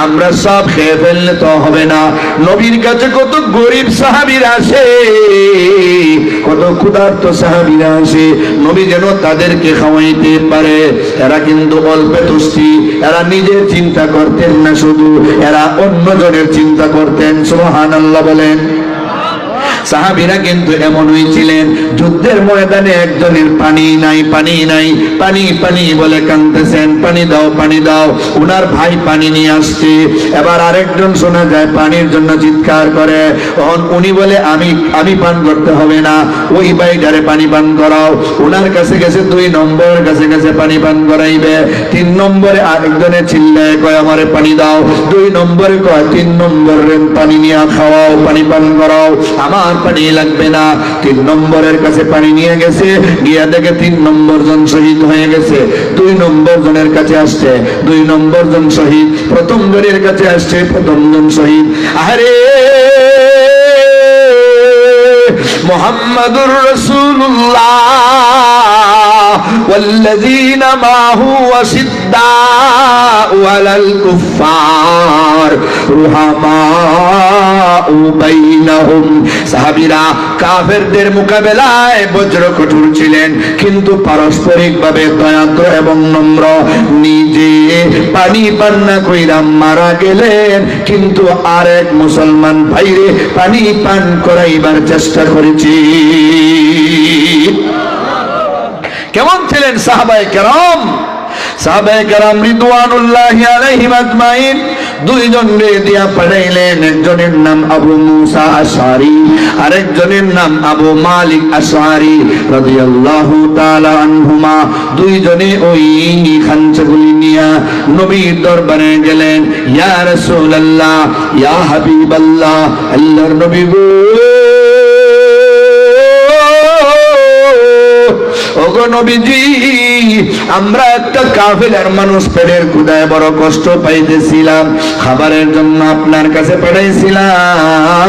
আমরা সব খেয়ে ফেললে তো হবে না। নবীর কাছে কত গরিব সাহাবীরা আসে, কত ক্ষুধার্ত সাহাবীরা আসে, নবী যেন তাদেরকে খাওয়াইতে পারে। এরা কিন্তু অল্পে তুষ্টি, এরা নিজের চিন্তা করতেন না, শুধু এরা অন্যজনের চিন্তা করতেন। সুবহানাল্লাহ বলেন। সাহাবীরা কিন্তু এমন হয়েছিলেন, যুদ্ধের ময়দানে একজনের পানি নাই, পানি নাই, পানি পানি বলে কাঁদতেছেন, পানি দাও, পানি দাও। উনার ভাই পানি নিয়ে আসছে, এবার আরেকজন শোনা যায় পানির জন্য চিৎকার করে। উনি বলে আমি পান করতে হবে না, ওই ভাইটারে পানি পান করাও। উনার কাছে গেছে 2 নম্বর কাছে গেছে পানি পান করাইবে। 3 নম্বরে আরেকজনে চিল্লায় কয় আমারে পানি দাও। 2 নম্বরে কয় 3 নম্বরের পানি নিয়ে খাওয়াও, পানি পান করাও, আমার পানি লাগবে না। 3 নম্বরের কাছে পানি নিয়ে গেছে, গিয়া দেখে 3 নম্বর জন শহীদ হয়ে গেছে। 2 নম্বর জনের কাছে আসছে, 2 নম্বর জন শহীদ। প্রথম জনের কাছে আসছে, প্রথম জন শহীদ। আরে মুহাম্মাদুর রাসূলুল্লাহ والذين معه وشداء على الكفار رحماء بينهم। সাহাবীরা কাফেরদের মোকাবেলায় বজ্র কঠোর ছিলেন, কিন্তু পারস্পরিকভাবে দয়াদ্র এবং নম্র। নিজে পানি পান না কইরা মারা গেলেন, কিন্তু আরেক মুসলমান ভাইরে পানি পান করাইবার চেষ্টা করেছি। কেমন ছিলেন সাহাবায়ে কেরাম? সাহাবায়ে কেরাম রিদওয়ানুল্লাহি আলাইহিম আজমাইন 2 জনকে দিয়া পাঠাইলেন। একজনের নাম আবু মুসা আশআরী, আরেকজনের নাম আবু মালিক আশআরী রাদিয়াল্লাহু তাআলা আনহুমা। 2 জনে ওই খানচাগুলি নিয়া নবীর দরবারে গেলেন। ইয়া রাসূলুল্লাহ, ইয়া হাবিবাল্লাহ, আল্লাহর নবী গো, ওগো নবীজি, আমরা একটা কাফেলার মানুষ, পেটের ক্ষুধায় বড় কষ্ট পাইতেছিলাম, খাবারের জন্য আপনার কাছে পাঠাইছিলাম।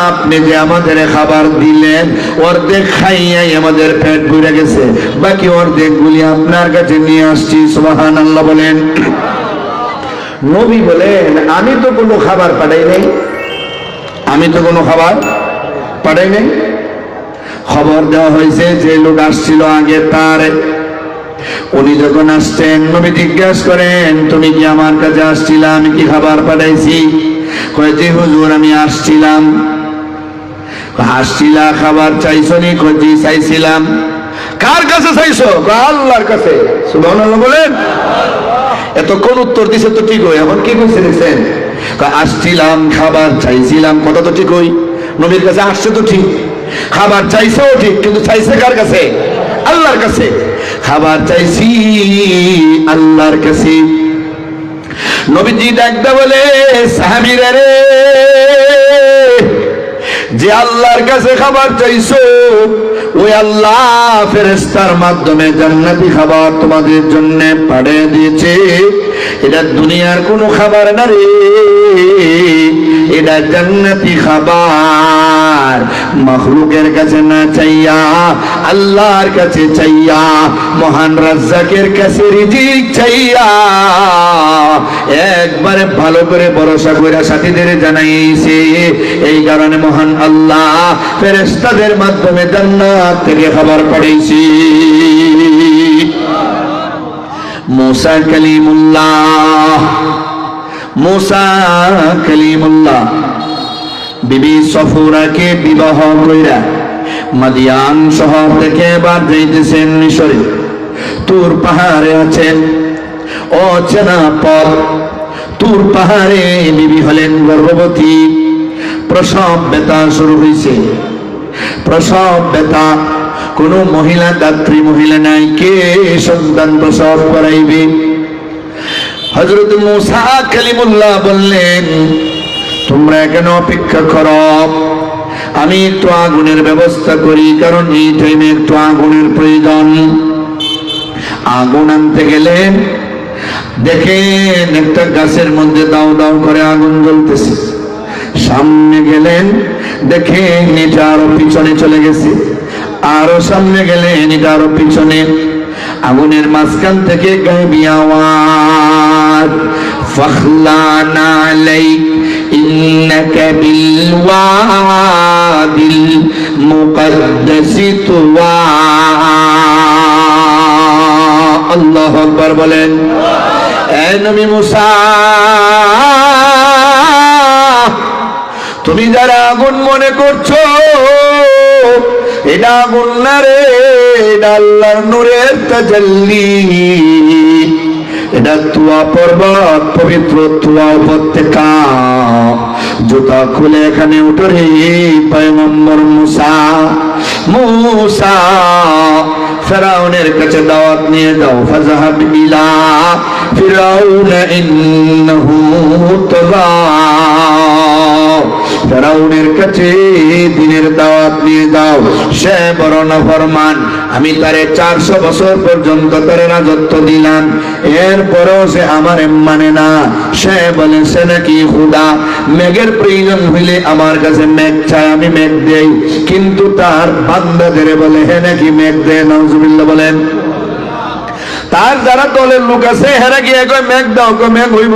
আপনি যে আমাদের খাবার দিলেন, অর্ধেক খাইয়াই আমাদের পেট ভরে গেছে, বাকি অর্ধেক গুলি আপনার কাছে নিয়ে আসছি। সুবহানাল্লাহ বলেন। নবী বলেন, আমি তো কোনো খাবার পাঠাই নাই, আমি তো কোনো খাবার পাঠাই নাই। খবর দেওয়া হয়েছে যে লোক আসছিল আগে তার, উনি যখন আসছেন নবী জিজ্ঞাসা করেন, তুমি কি আমার কাছে আসছিলা, আমি কি খাবার পাঠাইছি? কয় যে হুজুর আমি আসছিলাম। আসছিলা, খাবার চাইছো নি? কয় জি চাইছিলাম। কার কাছে চাইছো? কয় আল্লাহর কাছে। সুবহানাল্লাহ বলেন। এতক্ষণ উত্তর দিছে তো ঠিক হয়, এখন কি কইছে দেখছেন? কয় আসছিলাম, খাবার চাইছিলাম, কথা তো ঠিক হই, নবীর কাছে আসছে তো ঠিক, খাবার চাইছেও ঠিক, কিন্তু চাইছে কার কাছে? আল্লাহর কাছে। খাবার চাইছি আল্লাহর কাছে। নবীজি ডাকতে বলে, সাহাবীরা রে, যে আল্লাহর কাছে খাবার চাইছো, ওই আল্লাহ ফেরেশতার মাধ্যমে জান্নাতি খাবার তোমাদের জন্য পাঠিয়ে দিয়েছে। এটা দুনিয়ার কোনো খাবার না রে, এটা জান্নাতি খাবার। মাখলুকের কাছে না চাইয়া, আল্লাহর কাছে চাইয়া, মহান রাজ্জাকের কাছে রিজিক চাইয়া, একবারে ভালো করে ভরসা করে সাথীদের জানাইছে। এই কারণে মহান আল্লাহ ফেরেশতাদের মাধ্যমে জান্নাত থেকে খাবার পাঠাইছে। মুসা কালিমুল্লাহ, মুসা কালিমুল্লাহ বিবি সফুরাকে বিবাহ কইরা মাদিয়ান শহর থেকে এবার যাইতেছেন মিশরে। তুর পাহাড়ে আছেন, অচেনা পথ। তুর পাহাড়ে বিবি হলেন গর্ভবতী, প্রসব ব্যথা শুরু হয়েছে। প্রসব ব্যথা, কোন মহিলা, দাত্রী মহিলা নাই, কে সন্তান প্রসব করাইবে? হযরত মুসা কালিমুল্লাহ বললেন, তোমরা এখানে অপেক্ষা করো, আমি একটু আগুনের ব্যবস্থা করি, কারণ এই টাইমে একটু আগুনের প্রয়োজন। আগুন আনতে গেলেন, দেখেন একটা গাছের মধ্যে দাও দাও করে আগুন জ্বলতেছে। সামনে গেলেন, দেখেন এটা আরো পিছনে চলে গেছে। আরো সামনে গেলেন, এটা আরো পিছনে। আগুনের মাঝখান থেকে গায়েবী আওয়াজ, ফাখলানা আলাইক ইন্নাকা বিল ওয়াদিল মুকদ্দাসি তুওয়া। আল্লাহু আকবার বলেন। এ নবী মুসা, তুমি যারা আগুন মনে করছো, এটা আগুন না রে, এটা আল্লাহর নূরের তাজাল্লি। এটা তুয়া পর্বত, পবিত্র তুয়া উপত্যকা। জুতা খুলে এখানে উঠো রে পয়গম্বর মুসা। মুসা ফিরআউনের কাছে দাওয়াত নিয়ে যাও। ফাযহাব ইলা ফিরআউনা ইন্নাহু তাগা। ফিরআউনের কাছে দ্বীনের দাওয়াত নিয়ে যাও। সে বড় নাফরমান, আমি তারে 400 বছর পর্যন্ত তারে রাজত্ব দিলাম, এরপরও সে আমারে মানে না। সে বলে সে নাকি খোদা, মেঘের প্রয়োজন হইলে আমার কাছে মেঘ চাই, আমি মেঘ দেই, কিন্তু তার বান্দাদের বলে হে নাকি মেঘ দেয়। নাউজুবিল্লাহ বলেন। তার যারা দলের লোক আছে হেরা গিয়ে কয় মেঘ দাও, কয় মেঘ হইব।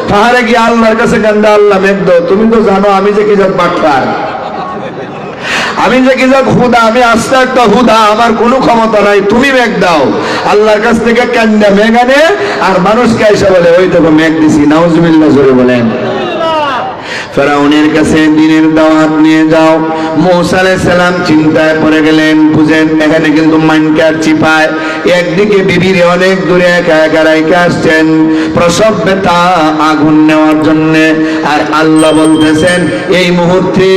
তাহারে গিয়ে আল্লাহর কাছে কান্দা, আল্লাহ মেঘ দাও। তুমি তো জানো আমি যে কি জাত বাটপার, আমি যে কি জাত হুদা, আমি আস্তে একটা হুদা, আমার কোনো ক্ষমতা নাই, তুমি মেঘ দাও। আল্লাহর কাছ থেকে কান্দা মেঘ আনে, আর মানুষকে এসে বলে ওই দেখো মেঘ দিছি। নাউজুবিল্লাহ জোরে বলেন। ফিরআউনের কাছে দ্বীনের দাওয়াত নিয়ে যাও। মূসা আলাইহিস সালাম চিন্তায় পড়ে গেলেন। বুঝেন, এখানে কিন্তু মানকার চিপায় একদিকে বিবিরে অনেক দূরে একা একা রাইখা আসছেন প্রসব ব্যথা আগুন নেওয়ার জন্য, আর আল্লাহ বলতেছেন এই মুহূর্তে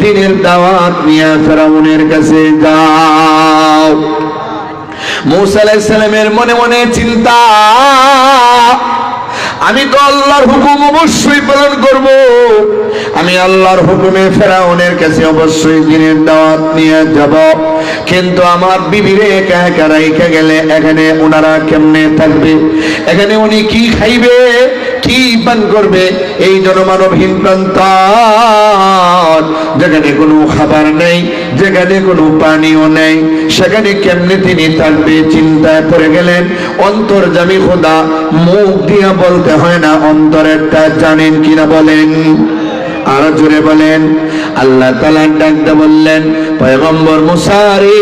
দ্বীনের দাওয়াত নিয়ে ফিরআউনের কাছে যাও। মূসা আলাইহিস সালামের মনে মনে চিন্তা, আমি তো আল্লাহর হুকুম অবশ্যই পালন করব, আমি আল্লাহর হুকুমে ফিরআউনের কাছে অবশ্যই দ্বীনের দাওয়াত নিয়ে যাব, কিন্তু আমার বিবিরে একা একা রাইখা গেলে এখানে ওনারা কেমনে থাকবে, এখানে উনি কি খাইবে, কি পান করবে? এই জনমানবহীন প্রান্ত, যেখানে কোনো খাবার নেই, যেখানে কোনো পানিও নেই, সেখানে কেমনে তিনি থাকবে? চিন্তায় পড়ে গেলেন। অন্তর্যামী খোদা, মুখ দিয়া বলতে হয় না, অন্তরেরটা জানেন কিনা বলেন, আর জোরে বলেন। আল্লাহ তাআলা ডাকতে বললেন, পয়গম্বর মুসা রে,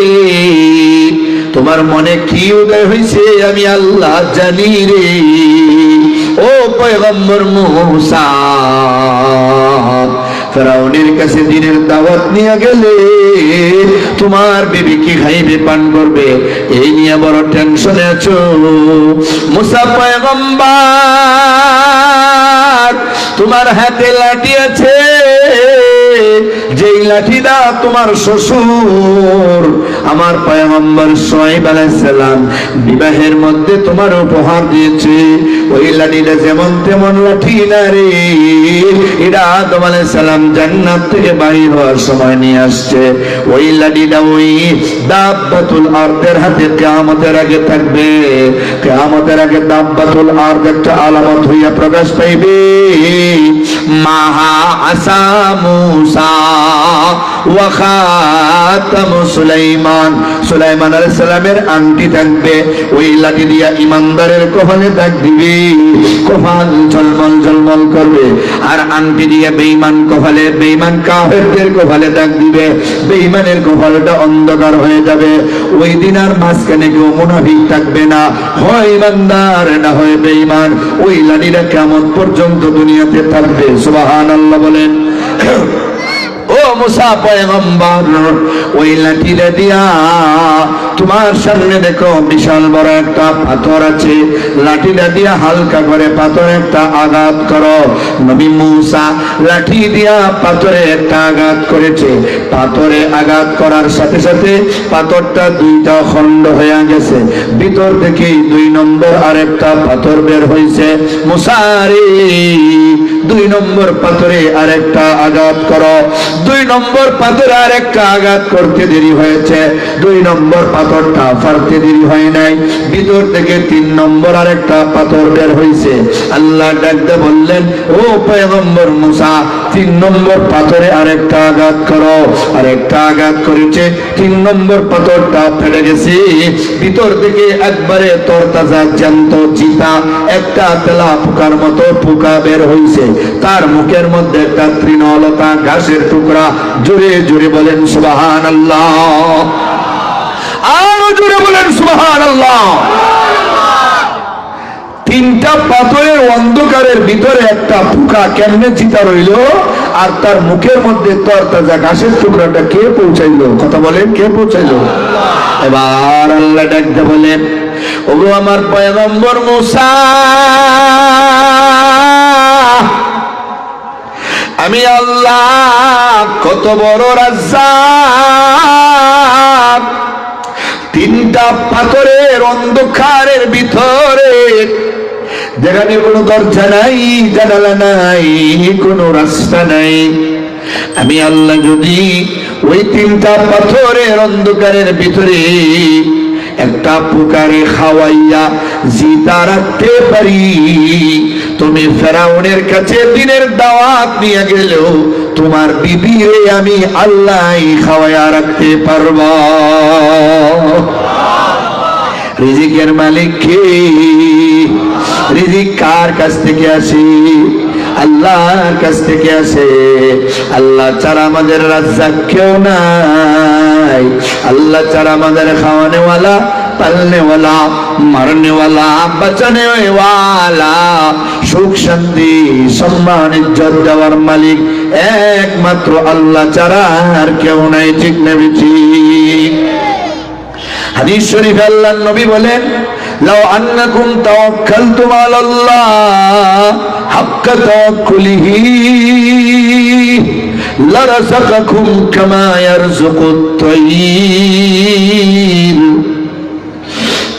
তোমার মনে কি উদয় হয়েছে আমি আল্লাহ জানি রে। ও পয়গম্বর মুসা, ফিরআউনের কাছে দ্বীনের দাওয়াত নিয়ে গেলে তোমার বিবি কি খাইবে, পান করবে, এই নিয়ে বড় টেনশনে আছো। মুসা পয়গম্বর, তোমার হাতে লাঠি আছে, যেই লাঠিটা তোমার শ্বশুর আমার পয়গম্বর শুআয়ব আলাইহিস সালাম বিবাহের মধ্যে তোমার উপহার দিয়েছে, ওই লাঠিটা যেমন তেমন লাঠি না রে, এটা আদম আলাইহিস সালাম জান্নাত থেকে বাহির হওয়ার সময় নিয়ে আসছে। ওই লাঠিটা ওই দাব্বাতুল আরদের হাতে কিয়ামতের আগে থাকবে। কিয়ামতের আগে দাব্বাতুল আরদ একটা আলামত হইয়া প্রকাশ পাইবে। মাহা আসা মুসা ওয়া খাতামু সুলাইমান, সুলাইমান আলাইহিস সালামের আংটি থাকবে, ওই লাঠি দিয়া ইমানদারের কপালে দাগ দিবে, কপাল ঝলমল ঝলমল করবে, আর আংটি দিয়ে বেঈমান কপালে, বেঈমান কাফেরদের কপালে দাগ দিবে, বেঈমানের কপালটা অন্ধকার হয়ে যাবে। ওই দিন আর মাঝখানে কেউ মুনাফিক থাকবে না, হয় ইমানদার না হয় বেঈমান। ওই লাঠিটা কিয়ামত পর্যন্ত দুনিয়াতে থাকবে। সুবহানাল্লাহ বলেন। ও মুসা পয়গম্বর, ওই লাঠিটা দিয়া তোমার সামনে দেখো বিশাল বড় একটা পাথর আছে, লাঠিটা দিয়া হালকা করে পাথরে একটা আঘাত করো। নবী মুসা লাঠি দিয়া পাথরে একটা আঘাত করেছে, পাথরে আঘাত করার সাথে সাথে পাথরটা দুইটা খণ্ড হয়ে গেছে, ভিতর থেকে 2 নম্বর আরেকটা পাথর বের হয়েছে। মুসা রে, 2 নম্বর পাথরে আরেকটা আঘাত করো। 2 নম্বর পাথরে আরেকটা আঘাত করতে দেরি হয়েছে, 2 নম্বর পাথরটা ফাড়তে দেরি হয় নাই, ভিতর থেকে 3 নম্বর আরেকটা পাথর বের হয়েছে। আল্লাহ ডাকতে বললেন, ও পয়গম্বর মুসা, 3 নম্বর পাথরে আরেকটা আঘাত করো। আরেকটা আঘাত করেছে, 3 নম্বর পাথরটা ফেটে গেছে, ভিতর থেকে একবারে তরতাজা জ্যান্ত চিতা একটা তেলা পোকার মতো পোকা বের হয়েছে, তার মুখের মধ্যে একটা তৃণলতা ঘাসের টুকরা। জোরে জোরে বলেন সুবহানাল্লাহ, আরো জোরে বলেন সুবহানাল্লাহ। 3টা পাথরের অন্ধকার অন্ধকারের ভিতরে একটা পোকা কেমনে চিতা রইল, আর তার মুখের মধ্যে তরতাজা ঘাসের টুকরাটা কে পৌঁছাইলো? কথা বলেন, কে পৌঁছাইলো? এবার আল্লাহ ডাকতে বলেন, ওগো আমার পয়গম্বর মুসা, আমি আল্লাহ কত বড় রাজ্জাক, তিনটা পাথরের অন্ধকারের ভিতরে, যেখানে কোনো দরজা নাই, জানালা নাই, কোনো রাস্তা নাই, আমি আল্লাহ যদি ওই তিনটা পাথরের অন্ধকারের ভিতরে একটা পোকারে খাওয়াইয়া জিতা রাখতে পারি, তুমি ফেরাউনের কাছে দিনের দাওয়াত নিয়ে গেলেও তোমার বিবিরে আমি আল্লাহ খাওয়াইয়া রাখতে পারব। রিজিকের মালিক কে? রিজিক কার কাছ থেকে আসে? আল্লাহর কাছ থেকে আসে। আল্লাহ ছাড়া আমাদের রাজ্জাক কেউ নাই। আল্লাহ ছাড়া আমাদের খাওয়ানে ওয়ালা, পালনে ওয়ালা, মারনে ওয়ালা, বাঁচানে ওয়ালা, সুখ শান্তি সম্মান ইজ্জত দেওয়ার মালিক একমাত্র আল্লাহ ছাড়া আর কেউ নাই। ঠিক না ঠিক? হাদিস শরীফে আল্লাহর নবী বলেন, লাউ আন্নাকুম তাওয়াক্কালতুম আলাল্লাহ হাক্কা তাওয়াক্কুলিহি লারাযাকাকুম কামা ইয়ারযুকুত তায়র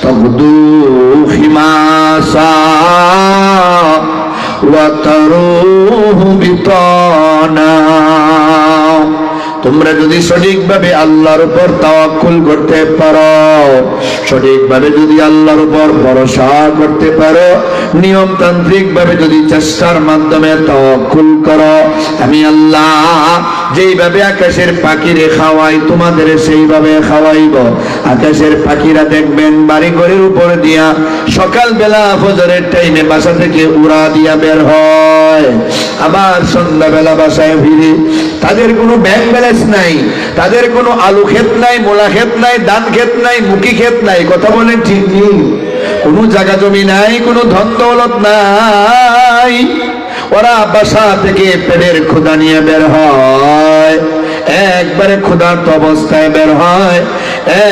তাগদু খিমাসা ওয়া তারুহু বিতানা। তোমরা যদি সঠিকভাবে আল্লাহর উপর তাওয়াক্কুল করতে পারো, সঠিকভাবে যদি আল্লাহর উপর ভরসা করতে পারো, নিয়মতান্ত্রিক ভাবে যদি চেষ্টার মাধ্যমে তাওয়াক্কুল করো, আমি আল্লাহ যেইভাবে আকাশের পাখিরে খাওয়াই তোমাদের সেইভাবে খাওয়াইব। আকাশের পাখিরা দেখবেন বাড়ি ঘরের উপর দিয়া সকালবেলা ফজরের টাইমে বাসা থেকে উড়া দিয়া বের হয়, আবার সন্ধ্যাবেলা বাসায় ফিরে। তাদের কোনো ব্যাংক ব্যালেন্স নাই, তাদের কোনো আলু ক্ষেত নাই, মোলা ক্ষেত নাই, ধান ক্ষেত নাই, মুখী ক্ষেত নাই। কথা বলেন ঠিক নেই? কোনো জায়গা জমি নাই, কোনো ধন দৌলত নাই। ওরা বাসা থেকে পেটের ক্ষুধা নিয়ে বের হয়, একবারে ক্ষুধার্ত অবস্থায় বের হয়,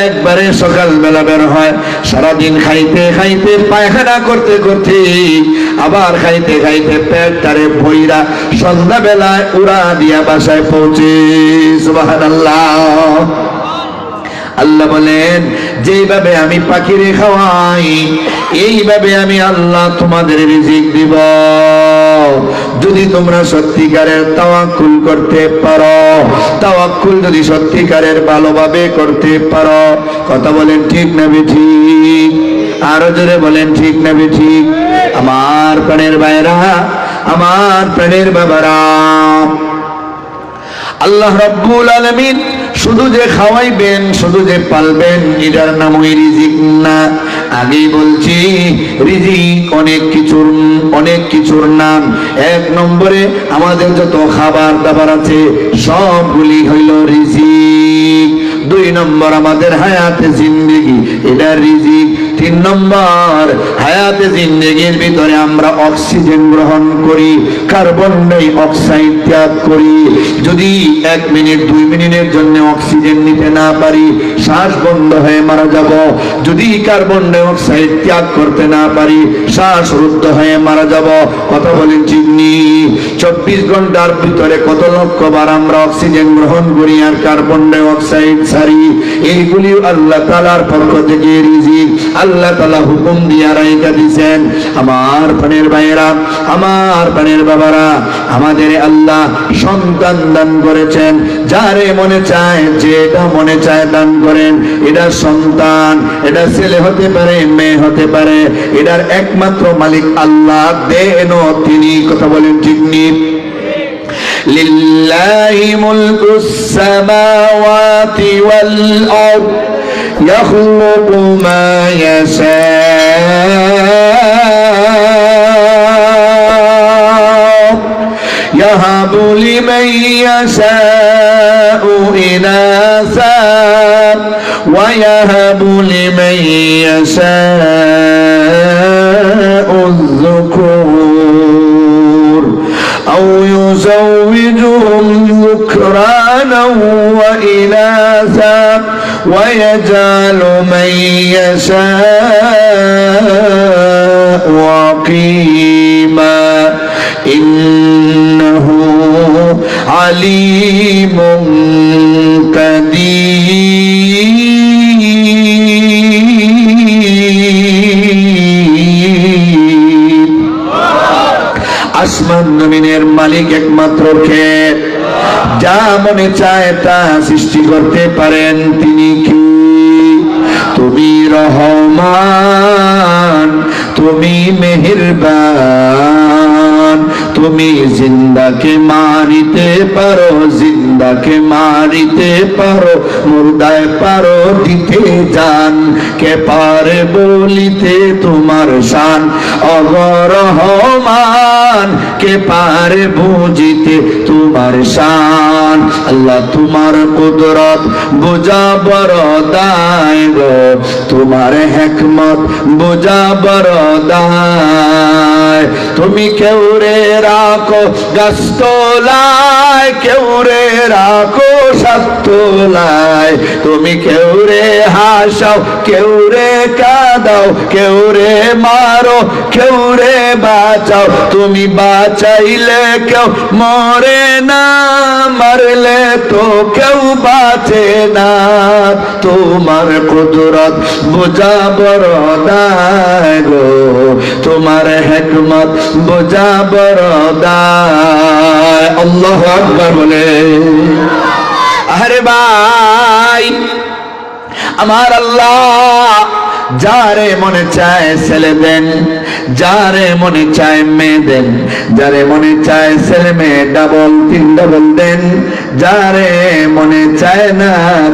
একবারে সকালবেলা বের হয়, সারাদিন খাইতে খাইতে পায়খানা করতে করতে আবার খাইতে খাইতে পেট তারে ভইরা সন্ধ্যাবেলায় উড়া দিয়া বাসায় পৌঁছে। সুবহানাল্লাহ। আল্লাহ বলেন, যেইভাবে আমি পাখিরে খাওয়াই এইভাবে আমি আল্লাহ তোমাদের রিজিক দিব, যদি তোমরা সত্যিকারের তাওয়াক্কুল করতে পারো। তাওয়াক্কুল যদি সত্যিকারের ভালোভাবে করতে পারো। কথা বলেন ঠিক না ঠিক? আরো জোরে বলেন ঠিক না ঠিক? আমার প্রাণের ভাইরা, আমার প্রাণের বাবারা, আল্লাহ রাব্বুল আলামিন শুধু যে খাওয়াইবেন, শুধু যে পালবেন, এটার নামই রিজিক না। আগেই বলছি, রিজিক অনেক কিছুর নাম। এক নম্বরে আমাদের যত খাবার দাবার আছে সবগুলি হইল রিজিক। দুই নম্বর আমাদের হায়াতে জিন্দেগি, এটা রিজিক। তিন নম্বর হায়াতে জিন্দেগির ভিতরে আমরা অক্সিজেন গ্রহণ করি, কার্বন ডাই অক্সাইড ত্যাগ করি। যদি 1 মিনিট 2 মিনিটের জন্য অক্সিজেন নিতে না পারি, শ্বাস বন্ধ হয়ে মারা যাব। যদি কার্বন ডাই অক্সাইড ত্যাগ করতে না পারি, শ্বাস রুদ্ধ হয়ে মারা যাব। কথা বলেন চিন্নি? 24 ঘন্টার ভিতরে কত লক্ষ বার আমরা অক্সিজেন গ্রহণ করি আর কার্বন ডাই অক্সাইড ছাড়ি। এইগুলি আল্লাহ তাআলার পক্ষ থেকে রিজিক। আল্লাহ তাআলা হুকুম দিয়া রাইখা দিয়েছেন। আমার প্রাণের ভাইয়েরা, আমার প্রাণের বাবারা, আমাদের আল্লাহ সন্তান দান করেছেন। যারে মনে চায়, যেটা মনে চায় দান করেন। এটা সন্তান, এটা ছেলে হতে পারে, মেয়ে হতে পারে, এটার একমাত্র মালিক আল্লাহ, দেনও তিনি। কথা বলেন ঠিক নি? লিল্লাহি মুলকুস সামাওয়াতি ওয়াল আরদ ইয়াখলুকু মা ইয়াশা ইয়াহাবু লিমান ইয়াশাউ ইনাসা ওয়া ইয়াহাবু লিমান ইয়াশাউ যুকুর। ويجعل من يشاء عقيما إنه عليم قدير আসমান জমিনের মালিক একমাত্র কে? যা মনে চায় তা সৃষ্টি করতে পারেন তিনি কি? তুমি রহমান, তুমি মেহেরবান, তুমি জিন্দাকে মারিতে পারো, জিন্দাকে মারিতে পারো, মুর্দায় পারো দিতে জান, কে পারে বলিতে তোমার শান। অগরহমান, কে পারে বুঝিতে তোমার শান। আল্লাহ তোমার কুদরত বোঝা বড় দায় গো, তোমার হিকমত বোঝা বড় দায়। তুমি কেউ রে রাখো গাছতলায়, কেউ রে রাখো সাততলায়, তুমি কেউ রে হাসাও, কেউ রে কাঁদাও, কেউ রে মারো, কেউ রে বাঁচাও। তুমি বাঁচাইলে কেউ মরে না, মারলে তো কেউ বাঁচে না। তোমার কুদরত বোঝা বড় দায় গো, তোমার হিকমত বোঝা বড় দায়। আল্লাহু আকবার বলে। আরে ভাই আমার আল্লাহ যারে মনে চায় ছেলে দেন, যারে মনে চায় মেয়ে দেন, যারে মনে চায় ছেলে মেয়ে ডাবল তিন ডাবল দেন, যারে মনে চায় না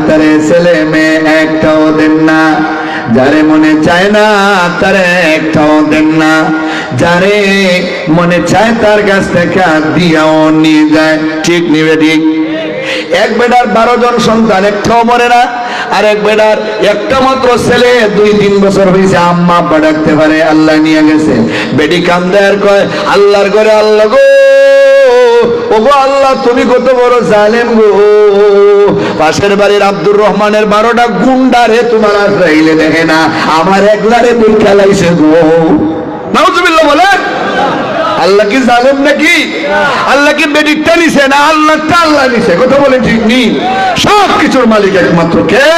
তারে ছেলে মেয়ে একটাও দেন না, যারে মনে চায় না তারে একটাও দেন না, যারে মনে চায় তার কাছ থেকে দিয়াও নিয়ে যায়। ঠিক নিবে ঠিক? এক বেটার 12 জন সন্তান, একটাও মরে না। আর এক বেটার একটা মাত্র ছেলে, 2-3 বছর হয়েছে, আম্মা আব্বা ডাকতে পারে, আল্লাহ নিয়ে গেছে। বেটি কান্দে আর কয় আল্লাহর ঘরে, আল্লাহ গো, ওগো আল্লাহ তুমি কত বড় জালেম গো। পাশের বাড়ির আব্দুর রহমানের 12টা গুন্ডারে তোমার আশ্রাইলে দেখে না, আমার একলারে দুই খেলাইছে গো। নাউজুবিল্লাহ বলেন। আল্লাহ কি জালেম নাকি? আল্লাহ কি বেডিকটা নিছে না আল্লাহটা আল্লাহ নিছে? কথা বলেন ঠিক নেই? সব কিছুর মালিক একমাত্র কে?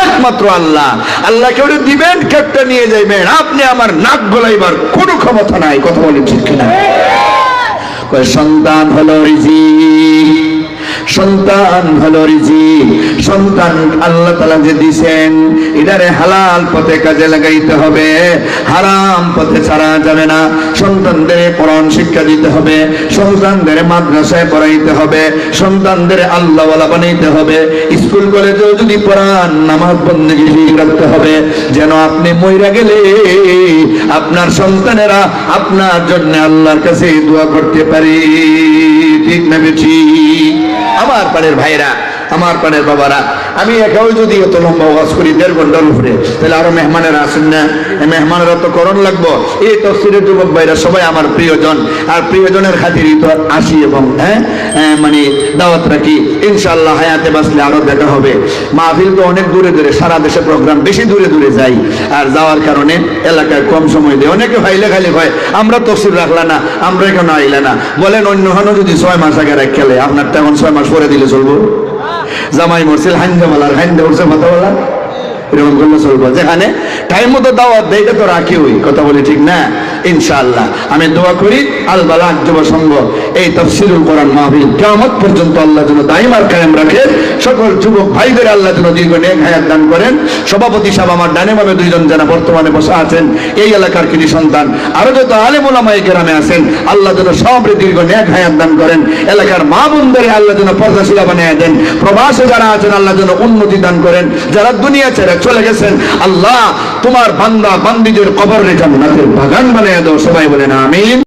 একমাত্র আল্লাহ। আল্লাহ কেউ দিবেন, কেউটা নিয়ে যাইবেন, আপনি আমার নাক গলাইবার কোনো ক্ষমতা নাই। কথা বলেন ঠিক কিনা? কয় সন্তান হলো রিজিক, সন্তান হলো রিজিক। সন্তান আল্লাহ তাআলা যে দিবেন, এটারে হালাল পথে কাজে লাগাইতে হবে, হারাম পথে ছাড়া যাবে না। সন্তানদের কোরআন শিক্ষা দিতে হবে, সন্তানদের মাদ্রাসায় পড়াইতে হবে, সন্তানদের আল্লাহওয়ালা বানাইতে হবে। স্কুল কলেজেও যদি পড়ান, নামাজ বন্দেগী রাখতে হবে, যেন আপনি মইরা গেলে আপনার সন্তানেরা আপনার জন্য আল্লাহর কাছে দোয়া করতে পারে। ঠিক না বেঠি? আমার পাড়ের ভাইরা, আমার পাড়ের বাবারা, আমি একাও যদি এত লম্বা ওয়াজ করি 1.5 ঘন্টার উপরে, তাহলে আরো মেহমানেরা আসেন না? এই মেহমানেরা তো করণ লাগবো। এই তফসিরের যুবক ভাইরা সবাই আমার প্রিয়জন, আর প্রিয়জনের খাতিরই তো আসি এবং মানে দাওয়াত রাখি। ইনশাআল্লাহ হায়াতে বাঁচলে আরো দেখা হবে। মাহফিল তো অনেক দূরে দূরে, সারা দেশে প্রোগ্রাম, বেশি দূরে দূরে যাই, আর যাওয়ার কারণে এলাকায় কম সময় দেয়। অনেকে ভাইলে খালি হয় আমরা তফসির রাখলা না, আমরা এখানে আইলা না। বলেন অন্য হন যদি 6 মাস আগে রাখ খেলে, আপনার তো এখন 6 মাস পরে দিলে চলবো? জামাই মরছিল হাইন্দা বলার, হাইন্দা উঠছে কথা বলা, এরকম করলে চলবো? যেখানে টাইম মতো দাওয়াত দেয় এটা তো রাখি ওই। কথা বলে ঠিক না? ইনশাআল্লাহ আমি দোয়া করি আল বালাগ যুব সংঘ এই তাফসীরুল কোরআন মাহফিল কিয়ামত পর্যন্ত আল্লাহ যেন দাইম আর কায়েম রাখে। সকল যুবক ভাইদের আল্লাহ যেন দীর্ঘ নেক হায়াত দান করেন। সভাপতি সাহেব আমার ডানে বামে 2 জন যারা বর্তমানে বসে আছেন, এই এলাকার কৃতি সন্তান, আরো যত আলেম ওলামায়ে কেরামে আছেন, আল্লাহ যেন সবরে দীর্ঘ নেক হায়াত দান করেন। এলাকার মা বোনদের আল্লাহ যেন পর্দাশীলা বানিয়ে দেন। প্রবাসে যারা আছেন আল্লাহ যেন উন্নতি দান করেন। যারা দুনিয়া ছেড়ে চলে গেছেন, আল্লাহ তোমার বান্দা বান্দীদের কবরে জান্নাতের বাগান বানিয়ে দাও। সবাই বলেন আমিন।